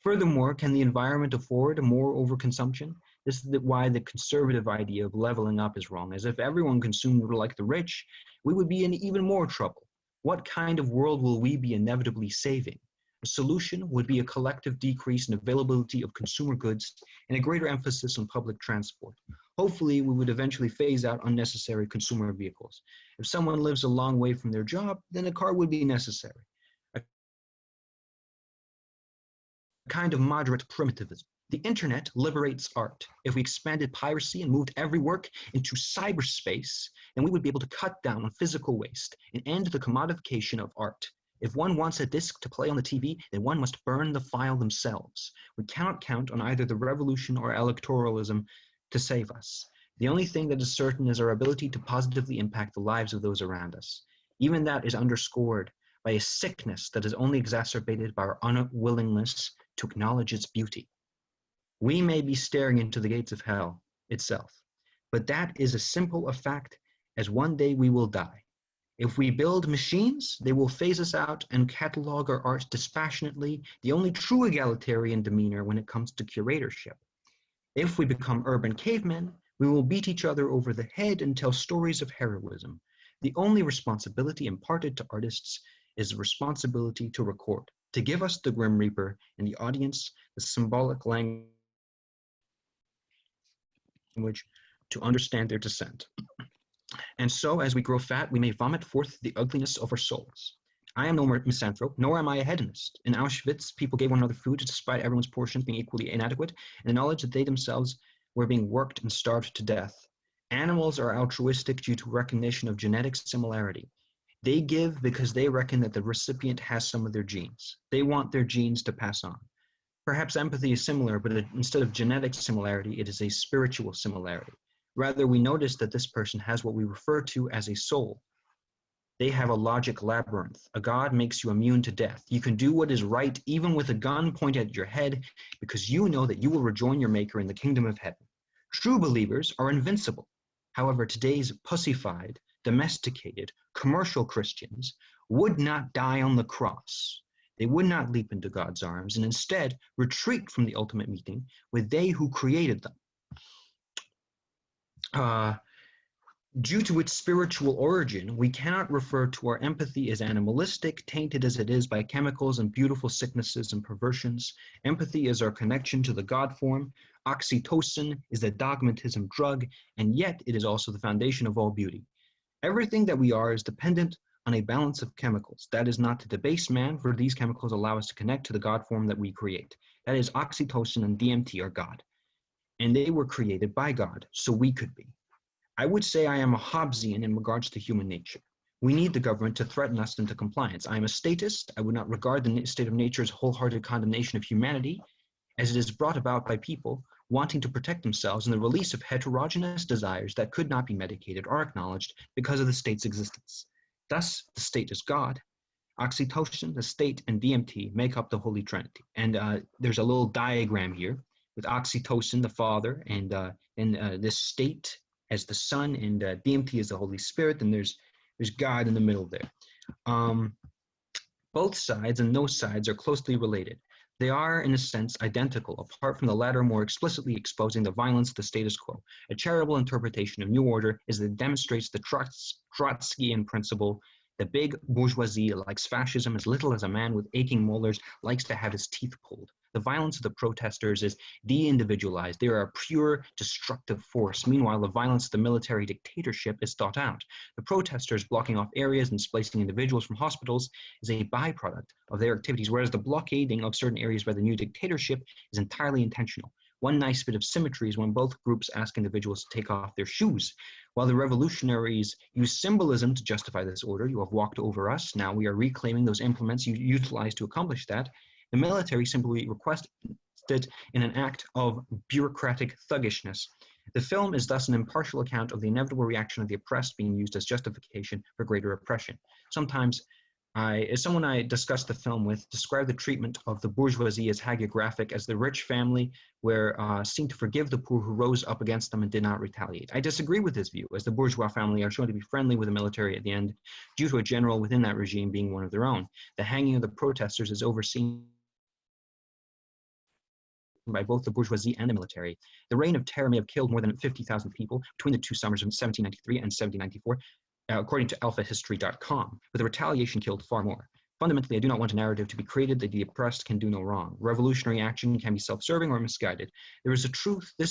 Furthermore, can the environment afford more overconsumption? This is why the conservative idea of leveling up is wrong, as if everyone consumed like the rich, we would be in even more trouble. What kind of world will we be inevitably saving? A solution would be a collective decrease in availability of consumer goods and a greater emphasis on public transport. Hopefully, we would eventually phase out unnecessary consumer vehicles. If someone lives a long way from their job, then a car would be necessary. A kind of moderate primitivism. The internet liberates art. If we expanded piracy and moved every work into cyberspace, then we would be able to cut down on physical waste and end the commodification of art. If one wants a disc to play on the TV, then one must burn the file themselves. We cannot count on either the revolution or electoralism to save us. The only thing that is certain is our ability to positively impact the lives of those around us. Even that is underscored by a sickness that is only exacerbated by our unwillingness to acknowledge its beauty. We may be staring into the gates of hell itself, but that is as simple a fact as one day we will die. If we build machines, they will phase us out and catalog our art dispassionately, the only true egalitarian demeanor when it comes to curatorship. If we become urban cavemen, we will beat each other over the head and tell stories of heroism. The only responsibility imparted to artists is the responsibility to record, to give us the Grim Reaper and the audience the symbolic language to understand their descent. And so, as we grow fat, we may vomit forth the ugliness of our souls. I am no misanthrope, nor am I a hedonist. In Auschwitz, people gave one another food despite everyone's portions being equally inadequate, and the knowledge that they themselves were being worked and starved to death. Animals are altruistic due to recognition of genetic similarity. They give because they reckon that the recipient has some of their genes. They want their genes to pass on. Perhaps empathy is similar, but instead of genetic similarity, it is a spiritual similarity. Rather, we notice that this person has what we refer to as a soul. They have a logic labyrinth. A god makes you immune to death. You can do what is right even with a gun pointed at your head because you know that you will rejoin your maker in the kingdom of heaven. True believers are invincible. However, today's pussified, domesticated, commercial Christians would not die on the cross. They would not leap into God's arms and instead retreat from the ultimate meeting with they who created them. Due to its spiritual origin, we cannot refer to our empathy as animalistic, tainted as it is by chemicals and beautiful sicknesses and perversions. Empathy is our connection to the God form. Oxytocin is the dogmatism drug, and yet it is also the foundation of all beauty. Everything that we are is dependent on a balance of chemicals. That is not to debase man, for these chemicals allow us to connect to the God form that we create. That is, oxytocin and DMT are God. And they were created by God, so we could be. I would say I am a Hobbesian in regards to human nature. We need the government to threaten us into compliance. I am a statist. I would not regard the state of nature as wholehearted condemnation of humanity, as it is brought about by people wanting to protect themselves in the release of heterogeneous desires that could not be medicated or acknowledged because of the state's existence. Thus, the state is God. Oxytocin, the state, and DMT make up the Holy Trinity. And there's a little diagram here with oxytocin, the Father, and this state as the Son, and DMT as the Holy Spirit, and there's God in the middle there. Both sides and no sides are closely related. They are, in a sense, identical, apart from the latter more explicitly exposing the violence of the status quo. A charitable interpretation of New Order is that it demonstrates the Trotskyian principle. The big bourgeoisie likes fascism as little as a man with aching molars likes to have his teeth pulled. The violence of the protesters is de-individualized. They are a pure destructive force. Meanwhile, the violence of the military dictatorship is thought out. The protesters blocking off areas and displacing individuals from hospitals is a byproduct of their activities, whereas the blockading of certain areas by the new dictatorship is entirely intentional. One nice bit of symmetry is when both groups ask individuals to take off their shoes. While the revolutionaries use symbolism to justify this order, you have walked over us, now we are reclaiming those implements you utilized to accomplish that. The military simply requested in an act of bureaucratic thuggishness. The film is thus an impartial account of the inevitable reaction of the oppressed being used as justification for greater oppression. Sometimes someone I discussed the film with described the treatment of the bourgeoisie as hagiographic, as the rich family were seen to forgive the poor who rose up against them and did not retaliate. I disagree with this view, as the bourgeois family are shown to be friendly with the military at the end, due to a general within that regime being one of their own. The hanging of the protesters is overseen by both the bourgeoisie and the military. The Reign of Terror may have killed more than 50,000 people between the two summers of 1793 and 1794, according to alphahistory.com, but the retaliation killed far more. Fundamentally, I do not want a narrative to be created that the oppressed can do no wrong. Revolutionary action can be self-serving or misguided. This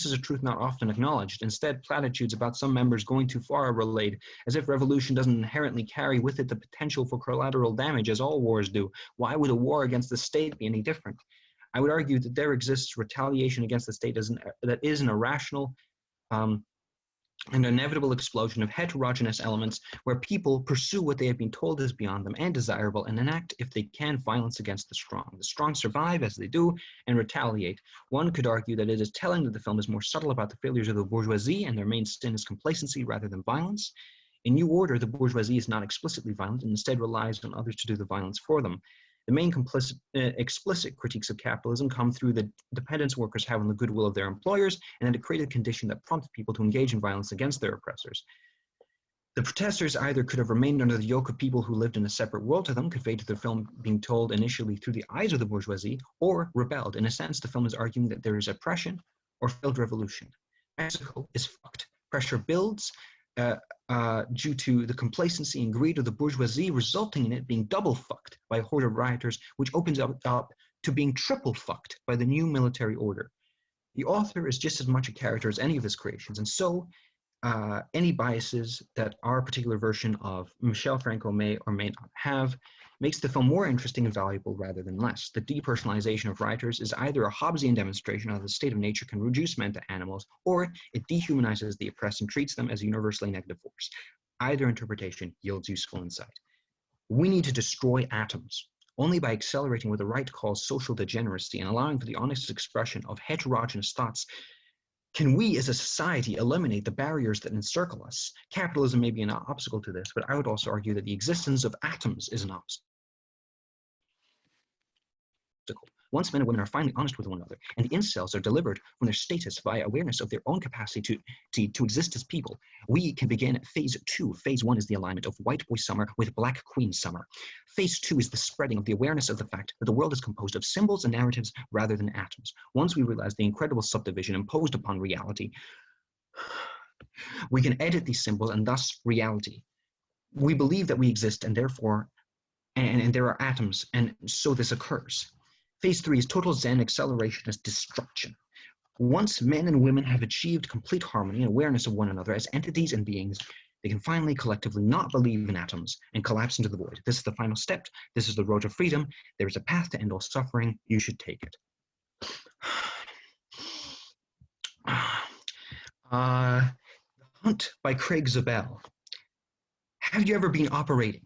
is a truth not often acknowledged. Instead, platitudes about some members going too far are relayed, as if revolution doesn't inherently carry with it the potential for collateral damage, as all wars do. Why would a war against the state be any different? I would argue that there exists retaliation against the state that is an irrational and inevitable explosion of heterogeneous elements where people pursue what they have been told is beyond them and desirable and enact, if they can, violence against the strong. The strong survive as they do and retaliate. One could argue that it is telling that the film is more subtle about the failures of the bourgeoisie and their main sin is complacency rather than violence. In New Order, the bourgeoisie is not explicitly violent and instead relies on others to do the violence for them. The main explicit critiques of capitalism come through the dependence workers have on the goodwill of their employers and that it created a condition that prompted people to engage in violence against their oppressors. The protesters either could have remained under the yoke of people who lived in a separate world to them, conveyed to the film being told initially through the eyes of the bourgeoisie, or rebelled. In a sense, the film is arguing that there is oppression or failed revolution. Mexico is fucked. Pressure builds due to the complacency and greed of the bourgeoisie, resulting in it being double fucked by a horde of rioters, which opens up to being triple fucked by the new military order. The author is just as much a character as any of his creations, and so any biases that our particular version of Michel Franco may or may not have makes the film more interesting and valuable rather than less. The depersonalization of writers is either a Hobbesian demonstration of the state of nature can reduce men to animals, or it dehumanizes the oppressed and treats them as a universally negative force. Either interpretation yields useful insight. We need to destroy atoms. Only by accelerating what the right calls social degeneracy and allowing for the honest expression of heterogeneous thoughts can we as a society eliminate the barriers that encircle us. Capitalism may be an obstacle to this, but I would also argue that the existence of atoms is an obstacle. Once men and women are finally honest with one another, and the incels are delivered from their status via awareness of their own capacity to exist as people, we can begin phase 2. Phase 1 is the alignment of white boy summer with black queen summer. Phase 2 is the spreading of the awareness of the fact that the world is composed of symbols and narratives rather than atoms. Once we realize the incredible subdivision imposed upon reality, we can edit these symbols and thus reality. We believe that we exist and therefore, and there are atoms, and so this occurs. Phase 3 is total Zen accelerationist destruction. Once men and women have achieved complete harmony and awareness of one another as entities and beings, they can finally collectively not believe in atoms and collapse into the void. This is the final step. This is the road to freedom. There is a path to end all suffering. You should take it. The Hunt by Craig Zabel. Have you ever been operating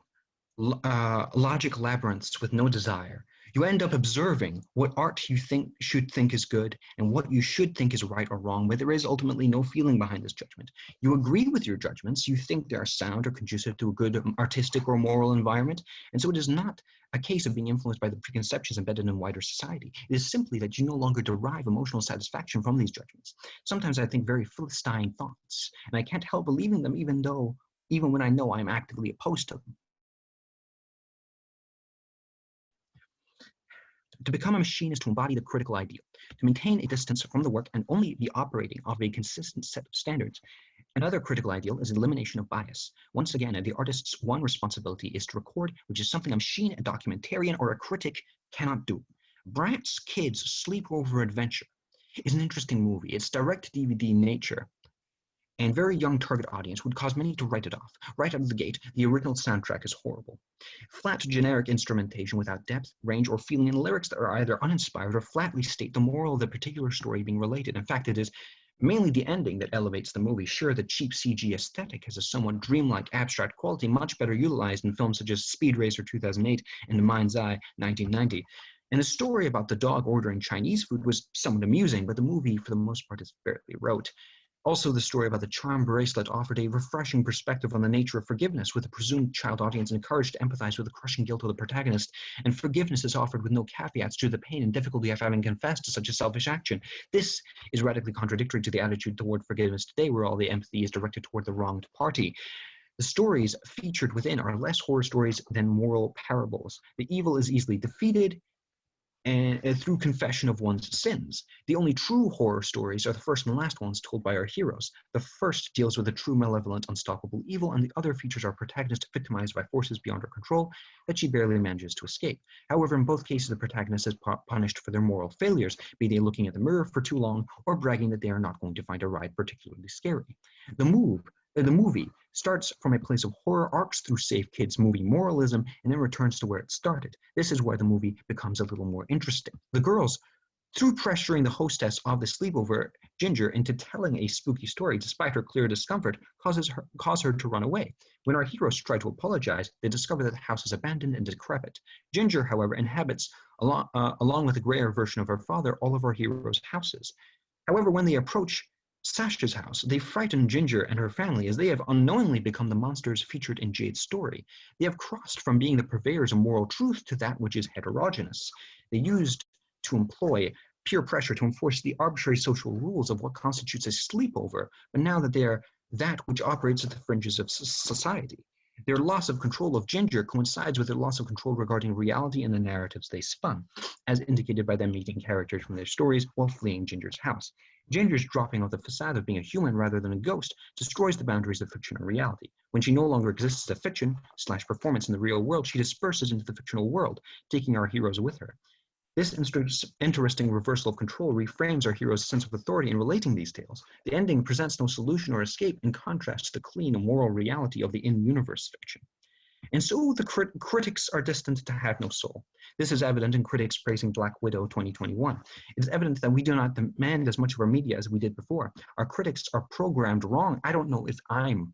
logic labyrinths with no desire? You end up observing what art you should think is good and what you should think is right or wrong, but there is ultimately no feeling behind this judgment. You agree with your judgments, you think they are sound or conducive to a good artistic or moral environment, and so it is not a case of being influenced by the preconceptions embedded in wider society. It is simply that you no longer derive emotional satisfaction from these judgments. Sometimes I think very Philistine thoughts, and I can't help believing them even when I know I am actively opposed to them. To become a machine is to embody the critical ideal, to maintain a distance from the work and only be operating off a consistent set of standards. Another critical ideal is elimination of bias. Once again, the artist's one responsibility is to record, which is something a machine, a documentarian, or a critic cannot do. Bratz Kids Sleepover Adventure is an interesting movie. Its direct DVD nature and very young target audience would cause many to write it off. Right out of the gate, the original soundtrack is horrible. Flat generic instrumentation without depth, range, or feeling, and lyrics that are either uninspired or flatly state the moral of the particular story being related. In fact, it is mainly the ending that elevates the movie. Sure, the cheap CG aesthetic has a somewhat dreamlike abstract quality, much better utilized in films such as Speed Racer 2008 and The Mind's Eye 1990. And the story about the dog ordering Chinese food was somewhat amusing, but the movie, for the most part, is barely wrote. Also, the story about the charm bracelet offered a refreshing perspective on the nature of forgiveness, with the presumed child audience encouraged to empathize with the crushing guilt of the protagonist, and forgiveness is offered with no caveats to the pain and difficulty of having confessed to such a selfish action. This is radically contradictory to the attitude toward forgiveness today, where all the empathy is directed toward the wronged party. The stories featured within are less horror stories than moral parables. The evil is easily defeated, and through confession of one's sins. The only true horror stories are the first and last ones told by our heroes. The first deals with a true malevolent, unstoppable evil, and the other features our protagonist victimized by forces beyond her control that she barely manages to escape. However, in both cases, the protagonist is punished for their moral failures, be they looking at the mirror for too long or bragging that they are not going to find a ride particularly scary. The movie starts from a place of horror, arcs through Save Kids movie moralism, and then returns to where it started. This is where the movie becomes a little more interesting. The girls, through pressuring the hostess of the sleepover, Ginger, into telling a spooky story despite her clear discomfort, cause her to run away. When our heroes try to apologize, they discover that the house is abandoned and decrepit. Ginger, however, inhabits, along with a grayer version of her father, all of our heroes' houses. However, when they approach Sasha's house, they frighten Ginger and her family as they have unknowingly become the monsters featured in Jade's story. They have crossed from being the purveyors of moral truth to that which is heterogeneous. They used to employ peer pressure to enforce the arbitrary social rules of what constitutes a sleepover, but now that they are that which operates at the fringes of society. Their loss of control of Ginger coincides with their loss of control regarding reality and the narratives they spun, as indicated by them meeting characters from their stories while fleeing Ginger's house. Ginger's dropping off the facade of being a human rather than a ghost destroys the boundaries of fiction and reality. When she no longer exists as a fiction/performance in the real world, she disperses into the fictional world, taking our heroes with her. This interesting reversal of control reframes our hero's sense of authority in relating these tales. The ending presents no solution or escape in contrast to the clean and moral reality of the in-universe fiction. And so the critics are destined to have no soul. This is evident in critics praising Black Widow 2021. It is evident that we do not demand as much of our media as we did before. Our critics are programmed wrong. I don't know if I'm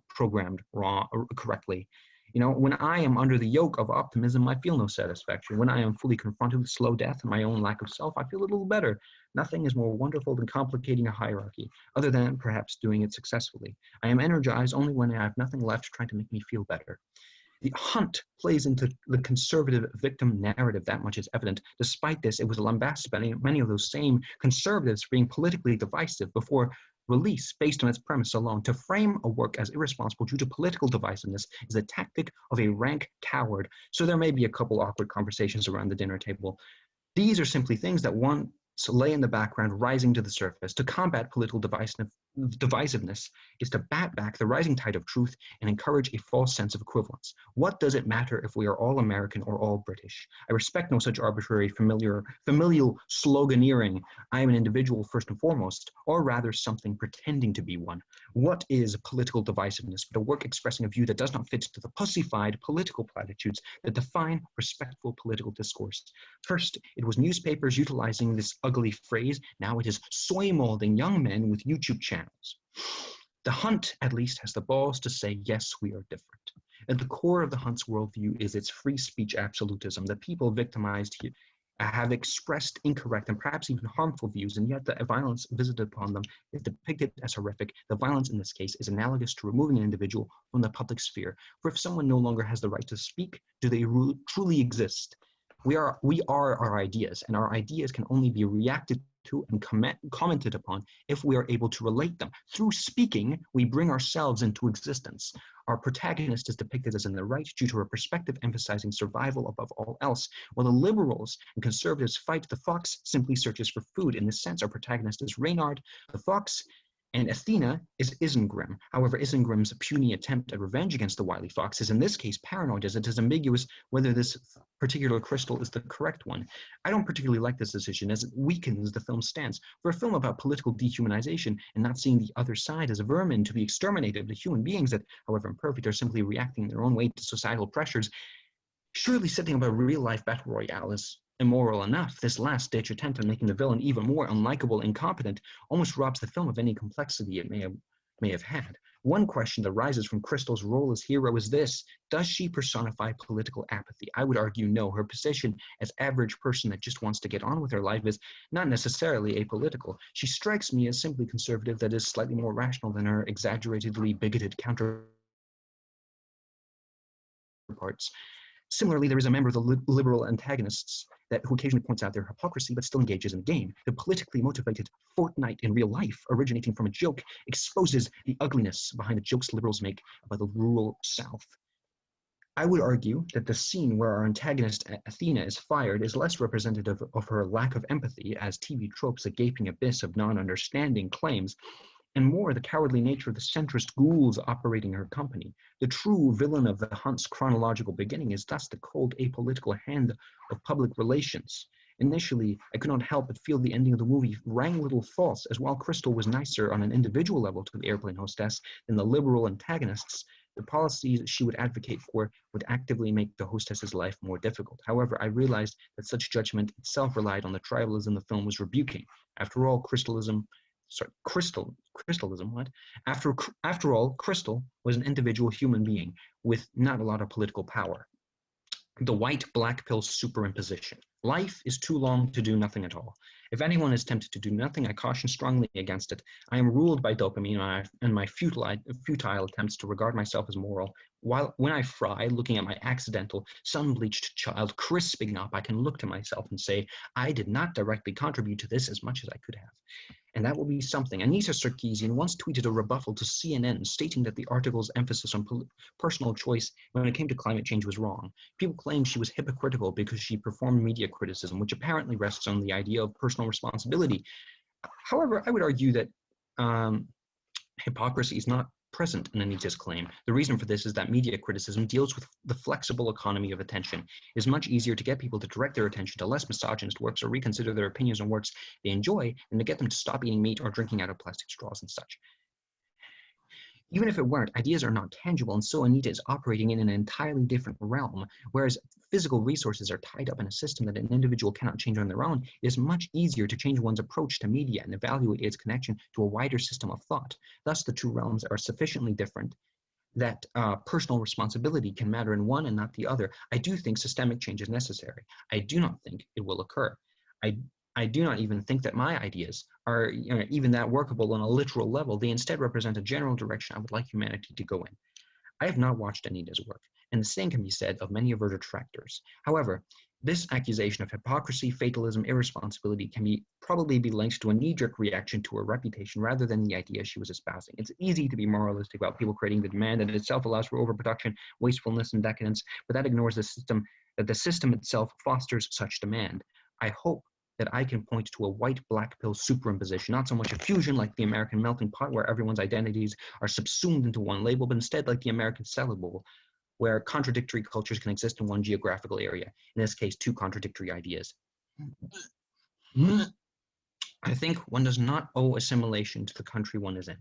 programmed wrong or correctly. You know, when I am under the yoke of optimism, I feel no satisfaction. When I am fully confronted with slow death and my own lack of self, I feel a little better. Nothing is more wonderful than complicating a hierarchy, other than perhaps doing it successfully. I am energized only when I have nothing left trying to make me feel better. The hunt plays into the conservative victim narrative, that much is evident. Despite this, it was lambasted by many of those same conservatives being politically divisive before release based on its premise alone. To frame a work as irresponsible due to political divisiveness is a tactic of a rank coward. So there may be a couple awkward conversations around the dinner table. These are simply things that once lay in the background, rising to the surface. To combat political divisiveness is to bat back the rising tide of truth and encourage a false sense of equivalence. What does it matter if we are all American or all British? I respect no such arbitrary familial sloganeering. I am an individual first and foremost, or rather something pretending to be one. What is political divisiveness but a work expressing a view that does not fit to the pussified political platitudes that define respectful political discourse? First, it was newspapers utilizing this ugly phrase. Now it is soy molding young men with YouTube channels. The Hunt, at least, has the balls to say, yes, we are different. At the core of the Hunt's worldview is its free speech absolutism. The people victimized here have expressed incorrect and perhaps even harmful views, and yet the violence visited upon them is depicted as horrific. The violence in this case is analogous to removing an individual from the public sphere. For if someone no longer has the right to speak, do they truly exist? We are our ideas, and our ideas can only be reacted to and commented upon if we are able to relate them. Through speaking, we bring ourselves into existence. Our protagonist is depicted as in the right due to her perspective emphasizing survival above all else. While the liberals and conservatives fight, the fox simply searches for food. In this sense, our protagonist is Reynard the fox, And Athena is Isengrim. However, Isengrim's puny attempt at revenge against the wily fox is in this case paranoid, as it is ambiguous whether this particular crystal is the correct one. I don't particularly like this decision, as it weakens the film's stance. For a film about political dehumanization and not seeing the other side as a vermin to be exterminated, the human beings that, however imperfect, are simply reacting their own way to societal pressures, surely setting up a real-life battle royale is immoral enough. This last-ditch attempt at making the villain even more unlikable and incompetent almost robs the film of any complexity it may have had. One question that rises from Crystal's role as hero is this: does she personify political apathy? I would argue no. Her position as average person that just wants to get on with her life is not necessarily apolitical. She strikes me as simply conservative that is slightly more rational than her exaggeratedly bigoted counterparts. Similarly, there is a member of the liberal antagonists who occasionally points out their hypocrisy but still engages in the game. The politically motivated fortnight in real life, originating from a joke, exposes the ugliness behind the jokes liberals make about the rural South. I would argue that the scene where our antagonist Athena is fired is less representative of her lack of empathy, as TV tropes a gaping abyss of non-understanding claims, and more the cowardly nature of the centrist ghouls operating her company. The true villain of the hunt's chronological beginning is thus the cold, apolitical hand of public relations. Initially, I could not help but feel the ending of the movie rang a little false, as while Crystal was nicer on an individual level to the airplane hostess than the liberal antagonists, the policies she would advocate for would actively make the hostess's life more difficult. However, I realized that such judgment itself relied on the tribalism the film was rebuking. After all, crystalism, what? After all, Crystal was an individual human being with not a lot of political power. The white-black pill superimposition. Life is too long to do nothing at all. If anyone is tempted to do nothing, I caution strongly against it. I am ruled by dopamine and my futile attempts to regard myself as moral. When I fry, looking at my accidental, sun-bleached child crisping up, I can look to myself and say, I did not directly contribute to this as much as I could have. And that will be something. Anita Sarkeesian once tweeted a rebuttal to CNN stating that the article's emphasis on personal choice when it came to climate change was wrong. People claimed she was hypocritical because she performed media criticism, which apparently rests on the idea of personal responsibility. However, I would argue that hypocrisy is not present in Anita's claim. The reason for this is that media criticism deals with the flexible economy of attention. It is much easier to get people to direct their attention to less misogynist works or reconsider their opinions on works they enjoy than to get them to stop eating meat or drinking out of plastic straws and such. Even if it weren't, ideas are not tangible, and so Anita is operating in an entirely different realm. Whereas physical resources are tied up in a system that an individual cannot change on their own, it is much easier to change one's approach to media and evaluate its connection to a wider system of thought. Thus, the two realms are sufficiently different that personal responsibility can matter in one and not the other. I do think systemic change is necessary. I do not think it will occur. I do not even think that my ideas are even that workable on a literal level. They instead represent a general direction I would like humanity to go in. I have not watched Anita's work, and the same can be said of many of her detractors. However, this accusation of hypocrisy, fatalism, irresponsibility can probably be linked to a knee-jerk reaction to her reputation rather than the idea she was espousing. It's easy to be moralistic about people creating the demand that itself allows for overproduction, wastefulness, and decadence, but that ignores the system itself fosters such demand. I hope that I can point to a white-black pill superimposition, not so much a fusion like the American melting pot where everyone's identities are subsumed into one label, but instead like the American salad bowl, where contradictory cultures can exist in one geographical area, in this case, two contradictory ideas. I think one does not owe assimilation to the country one is in.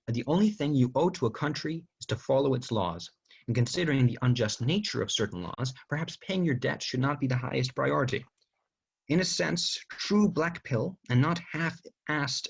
The only thing you owe to a country is to follow its laws. And considering the unjust nature of certain laws, perhaps paying your debt should not be the highest priority. In a sense, true black pill and not half-assed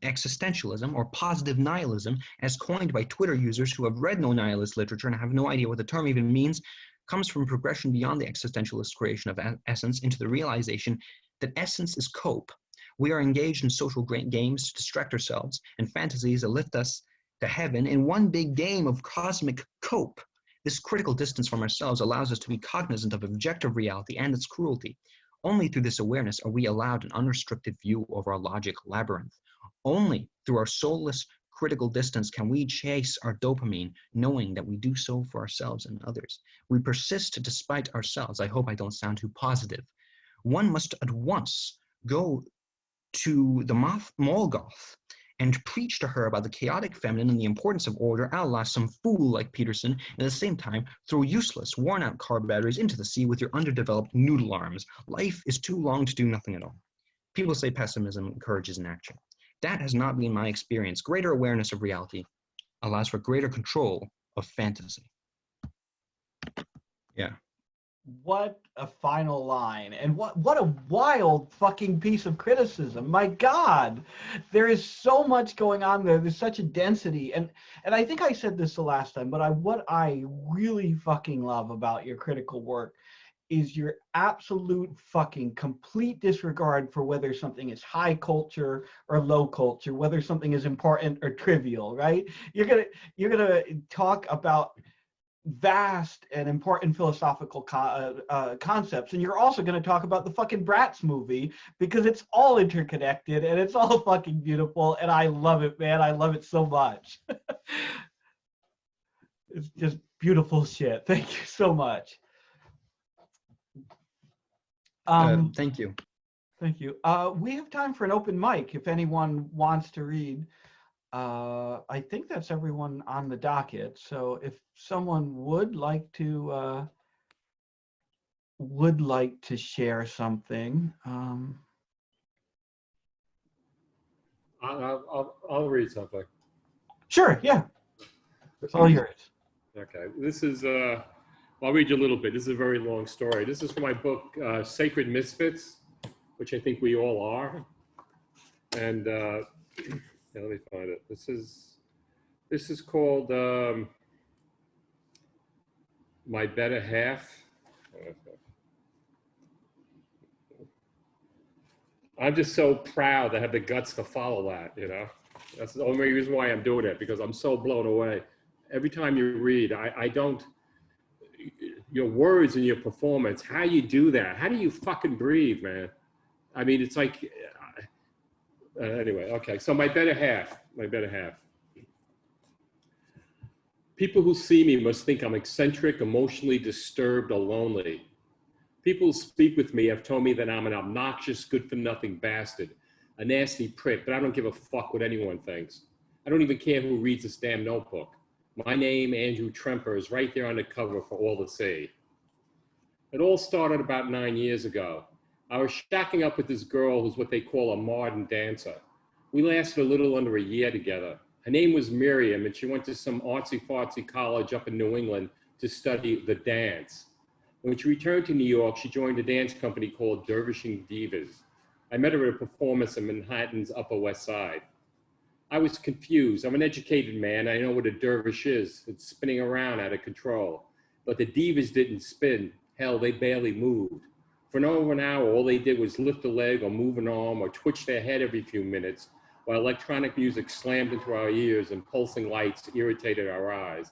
existentialism or positive nihilism, as coined by Twitter users who have read no nihilist literature and have no idea what the term even means, comes from progression beyond the existentialist creation of essence into the realization that essence is cope. We are engaged in social games to distract ourselves and fantasies that lift us to heaven in one big game of cosmic cope. This critical distance from ourselves allows us to be cognizant of objective reality and its cruelty. Only through this awareness are we allowed an unrestricted view of our logic labyrinth. Only through our soulless critical distance can we chase our dopamine, knowing that we do so for ourselves and others. We persist despite ourselves. I hope I don't sound too positive. One must at once go to the Molgoth and preach to her about the chaotic feminine and the importance of order, outlast some fool like Peterson, and at the same time throw useless, worn-out car batteries into the sea with your underdeveloped noodle arms. Life is too long to do nothing at all. People say pessimism encourages inaction. That has not been my experience. Greater awareness of reality allows for greater control of fantasy. Yeah. What a final line, and what a wild fucking piece of criticism. My God, there is so much going on there. There's such a density, and I think I said this the last time, but what I really fucking love about your critical work is your absolute fucking complete disregard for whether something is high culture or low culture, whether something is important or trivial, right? You're gonna talk about vast and important philosophical concepts, and you're also going to talk about the fucking Bratz movie because it's all interconnected and it's all fucking beautiful, and I love it, man. I love it so much. It's just beautiful shit. Thank you so much. Thank you. Thank you. We have time for an open mic if anyone wants to read. I think that's everyone on the docket. So if someone would like to share something, I'll read something. sure, yeah, it's all yours. Okay, this is, I'll read you a little bit. This is a very long story. This is from my book, Sacred Misfits, which I think we all are. And yeah, let me find it. This is called My Better Half. I'm just so proud to have the guts to follow that, you know. That's the only reason why I'm doing it, because I'm so blown away. Every time you read, I don't, your words and your performance, how you do that, how do you fucking breathe, man? I mean, it's like, anyway, okay, so my better half. People who see me must think I'm eccentric, emotionally disturbed, or lonely. People who speak with me have told me that I'm an obnoxious, good-for-nothing bastard, a nasty prick, but I don't give a fuck what anyone thinks. I don't even care who reads this damn notebook. My name, Andrew Tremper, is right there on the cover for all to see. It all started about 9 years ago. I was shacking up with this girl who's what they call a modern dancer. We lasted a little under a year together. Her name was Miriam, and she went to some artsy-fartsy college up in New England to study the dance. When she returned to New York, she joined a dance company called Dervishing Divas. I met her at a performance in Manhattan's Upper West Side. I was confused. I'm an educated man. I know what a dervish is. It's spinning around out of control. But the divas didn't spin. Hell, they barely moved. For over an hour, all they did was lift a leg or move an arm or twitch their head every few minutes, while electronic music slammed into our ears and pulsing lights irritated our eyes.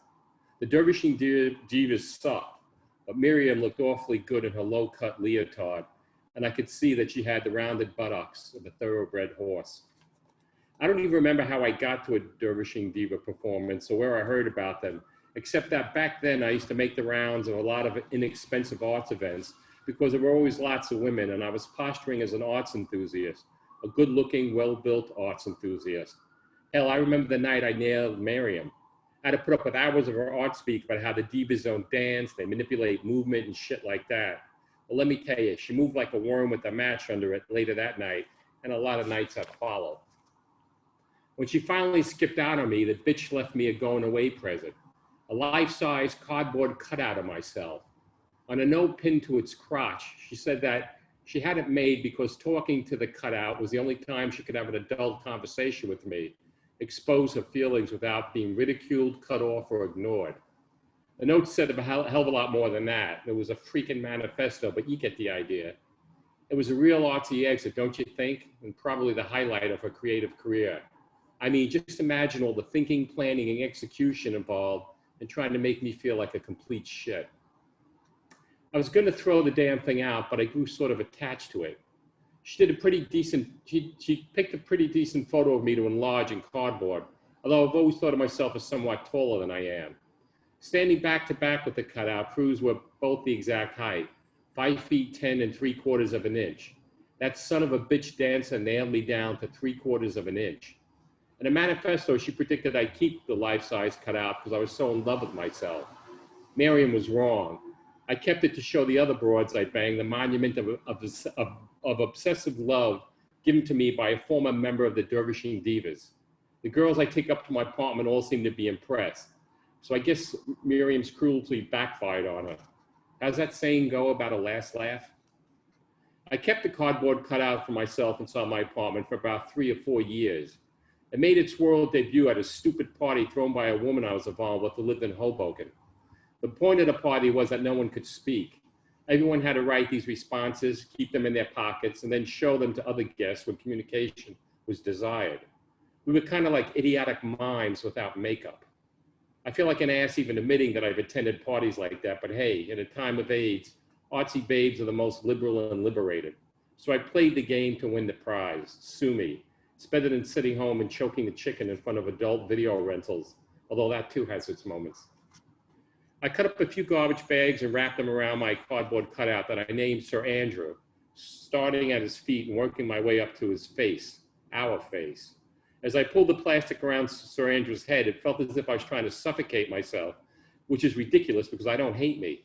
The Dervishing Divas sucked, but Miriam looked awfully good in her low-cut leotard, and I could see that she had the rounded buttocks of a thoroughbred horse. I don't even remember how I got to a Dervishing Diva performance or where I heard about them, except that back then I used to make the rounds of a lot of inexpensive arts events because there were always lots of women, and I was posturing as an arts enthusiast, a good-looking, well-built arts enthusiast. Hell, I remember the night I nailed Miriam. I had to put up with hours of her art speak about how the divas don't dance, they manipulate movement and shit like that. Well, let me tell you, she moved like a worm with a match under it later that night, and a lot of nights that followed. When she finally skipped out on me, the bitch left me a going-away present, a life-size cardboard cutout of myself. On a note pinned to its crotch, she said that she had it made because talking to the cutout was the only time she could have an adult conversation with me, expose her feelings without being ridiculed, cut off, or ignored. The note said a hell of a lot more than that. It was a freaking manifesto, but you get the idea. It was a real artsy exit, don't you think? And probably the highlight of her creative career. I mean, just imagine all the thinking, planning, and execution involved in trying to make me feel like a complete shit. I was going to throw the damn thing out, but I grew sort of attached to it. She picked a pretty decent photo of me to enlarge in cardboard, although I've always thought of myself as somewhat taller than I am. Standing back to back with the cutout proves we're both the exact height, 5 feet 10 3/4 of an inch. That son of a bitch dancer nailed me down to 3/4 of an inch. In a manifesto, she predicted I'd keep the life-size cutout because I was so in love with myself. Miriam was wrong. I kept it to show the other broads I banged the monument of obsessive love given to me by a former member of the Dervishing Divas. The girls I take up to my apartment all seem to be impressed. So I guess Miriam's cruelty backfired on her. How's that saying go about a last laugh? I kept the cardboard cutout for myself inside my apartment for about 3 or 4 years. It made its world debut at a stupid party thrown by a woman I was involved with who lived in Hoboken. The point of the party was that no one could speak. Everyone had to write these responses, keep them in their pockets, and then show them to other guests when communication was desired. We were kind of like idiotic mimes without makeup. I feel like an ass even admitting that I've attended parties like that, but hey, in a time of AIDS, artsy babes are the most liberal and liberated. So I played the game to win the prize. Sue me. It's better than sitting home and choking the chicken in front of adult video rentals, although that too has its moments. I cut up a few garbage bags and wrapped them around my cardboard cutout that I named Sir Andrew, starting at his feet and working my way up to his face, our face. As I pulled the plastic around Sir Andrew's head, it felt as if I was trying to suffocate myself, which is ridiculous because I don't hate me.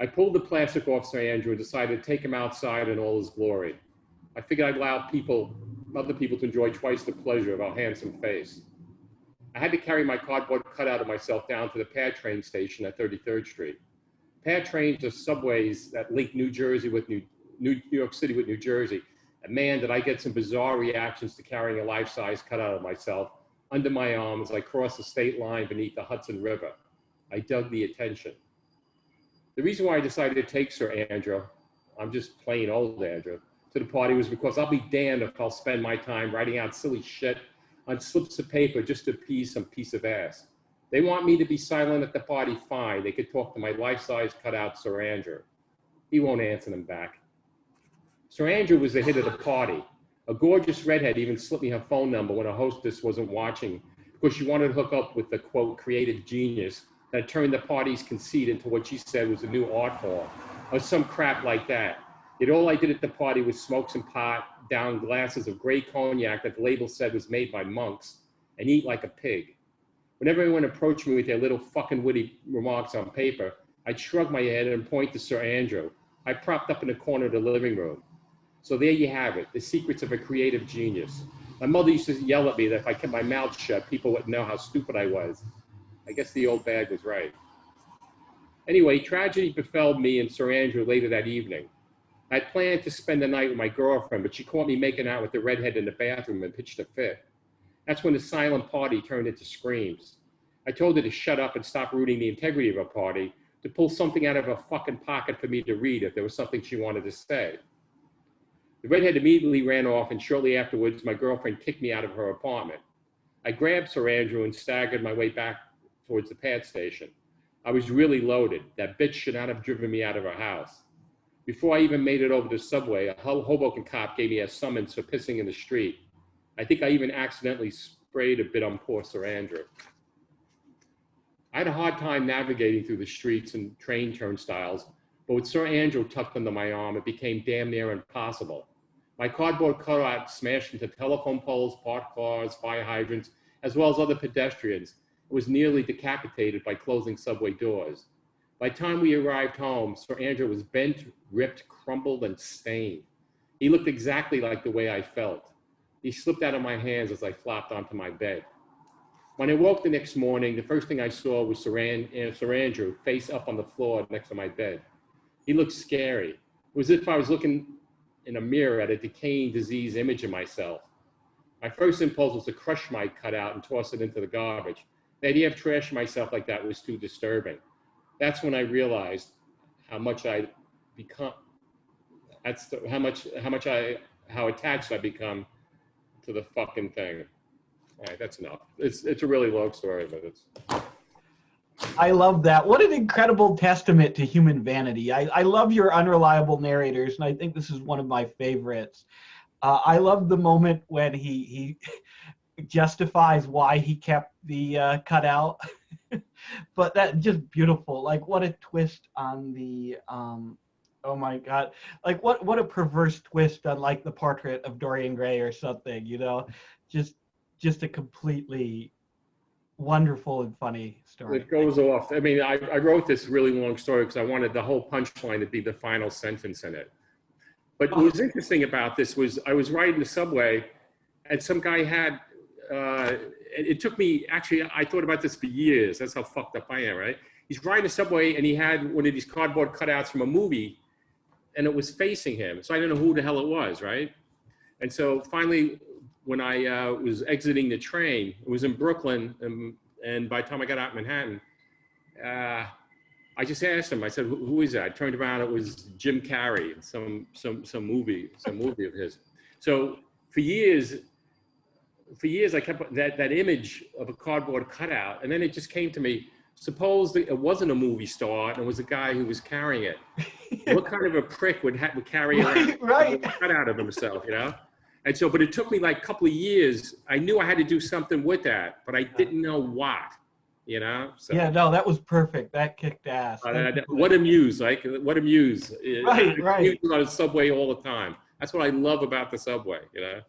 I pulled the plastic off Sir Andrew and decided to take him outside in all his glory. I figured I'd allow other people to enjoy twice the pleasure of our handsome face. I had to carry my cardboard cutout of myself down to the PAD train station at 33rd Street. PAD trains are subways that link New York City with New Jersey. And man, did I get some bizarre reactions to carrying a life-size cutout of myself under my arm as I crossed the state line beneath the Hudson River. I dug the attention. The reason why I decided to take Sir Andrew, I'm just plain old Andrew, to the party was because I'll be damned if I'll spend my time writing out silly shit on slips of paper just to appease some piece of ass. They want me to be silent at the party, fine. They could talk to my life-size cutout Sir Andrew. He won't answer them back. Sir Andrew was the hit of the party. A gorgeous redhead even slipped me her phone number when a hostess wasn't watching because she wanted to hook up with the, quote, creative genius that turned the party's conceit into what she said was a new art form, or some crap like that. Yet all I did at the party was smoke some pot, down glasses of gray cognac that the label said was made by monks, and eat like a pig. Whenever anyone approached me with their little fucking witty remarks on paper, I'd shrug my head and point to Sir Andrew. I propped up in the corner of the living room. So there you have it, the secrets of a creative genius. My mother used to yell at me that if I kept my mouth shut, people wouldn't know how stupid I was. I guess the old bag was right. Anyway, tragedy befell me and Sir Andrew later that evening. I had planned to spend the night with my girlfriend, but she caught me making out with the redhead in the bathroom and pitched a fit. That's when the silent party turned into screams. I told her to shut up and stop rooting the integrity of her party, to pull something out of her fucking pocket for me to read if there was something she wanted to say. The redhead immediately ran off, and shortly afterwards, my girlfriend kicked me out of her apartment. I grabbed Sir Andrew and staggered my way back towards the PAD station. I was really loaded. That bitch should not have driven me out of her house. Before I even made it over the subway, a Hoboken cop gave me a summons for pissing in the street. I think I even accidentally sprayed a bit on poor Sir Andrew. I had a hard time navigating through the streets and train turnstiles, but with Sir Andrew tucked under my arm, it became damn near impossible. My cardboard cutout smashed into telephone poles, parked cars, fire hydrants, as well as other pedestrians. It was nearly decapitated by closing subway doors. By the time we arrived home, Sir Andrew was bent, ripped, crumpled, and stained. He looked exactly like the way I felt. He slipped out of my hands as I flopped onto my bed. When I woke the next morning, the first thing I saw was Sir Andrew face up on the floor next to my bed. He looked scary. It was as if I was looking in a mirror at a decaying, diseased image of myself. My first impulse was to crush my cutout and toss it into the garbage. The idea of trashing myself like that was too disturbing. That's when I realized how much I'd become. How attached I become to the fucking thing. All right, that's enough. It's a really long story, but it's. I love that. What an incredible testament to human vanity. I love your unreliable narrators, and I think this is one of my favorites. I love the moment when he justifies why he kept the cutout. But that just beautiful. Like, what a twist on the oh my God. Like, what a perverse twist on, like, the portrait of Dorian Gray or something, you know? Just just a completely wonderful and funny story. It goes off. I mean, I wrote this really long story because I wanted the whole punchline to be the final sentence in it. But what was interesting about this was I was riding the subway and some guy had, it took me, actually, I thought about this for years. That's how fucked up I am, right? He's riding the subway and he had one of these cardboard cutouts from a movie and it was facing him. So I didn't know who the hell it was, right? And so finally, when I was exiting the train, it was in Brooklyn, and by the time I got out in Manhattan, I just asked him. I said, "Who is that?" I turned around, it was Jim Carrey, some movie of his. So for years, I kept that image of a cardboard cutout, and then it just came to me. Suppose it wasn't a movie star, and it was a guy who was carrying it. What kind of a prick would carry a cutout of himself, you know? And so, but it took me like a couple of years. I knew I had to do something with that, but I didn't know what, you know? So, yeah, no, that was perfect. That kicked ass. What a muse, like, what a muse. Right. I on the subway all the time. That's what I love about the subway, you know?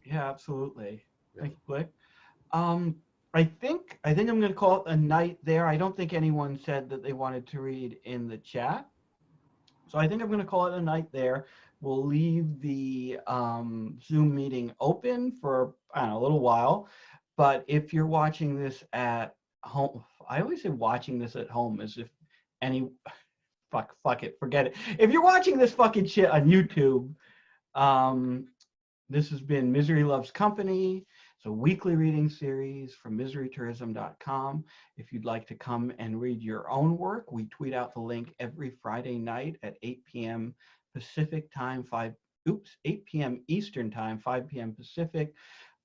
Yeah, absolutely. Thank you, Blake. I think I'm going to call it a night there. I don't think anyone said that they wanted to read in the chat. So I think I'm going to call it a night there. We'll leave the Zoom meeting open for, I don't know, a little while. But if you're watching this at home, I always say watching this at home as if any, fuck it, forget it. If you're watching this fucking shit on YouTube, this has been Misery Loves Company. It's a weekly reading series from miserytourism.com. If you'd like to come and read your own work, we tweet out the link every Friday night at 8 p.m. Pacific time, 8 p.m. Eastern time, 5 p.m. Pacific,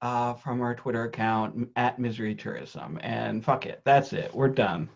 from our Twitter account at Misery Tourism. And fuck it, that's it. We're done.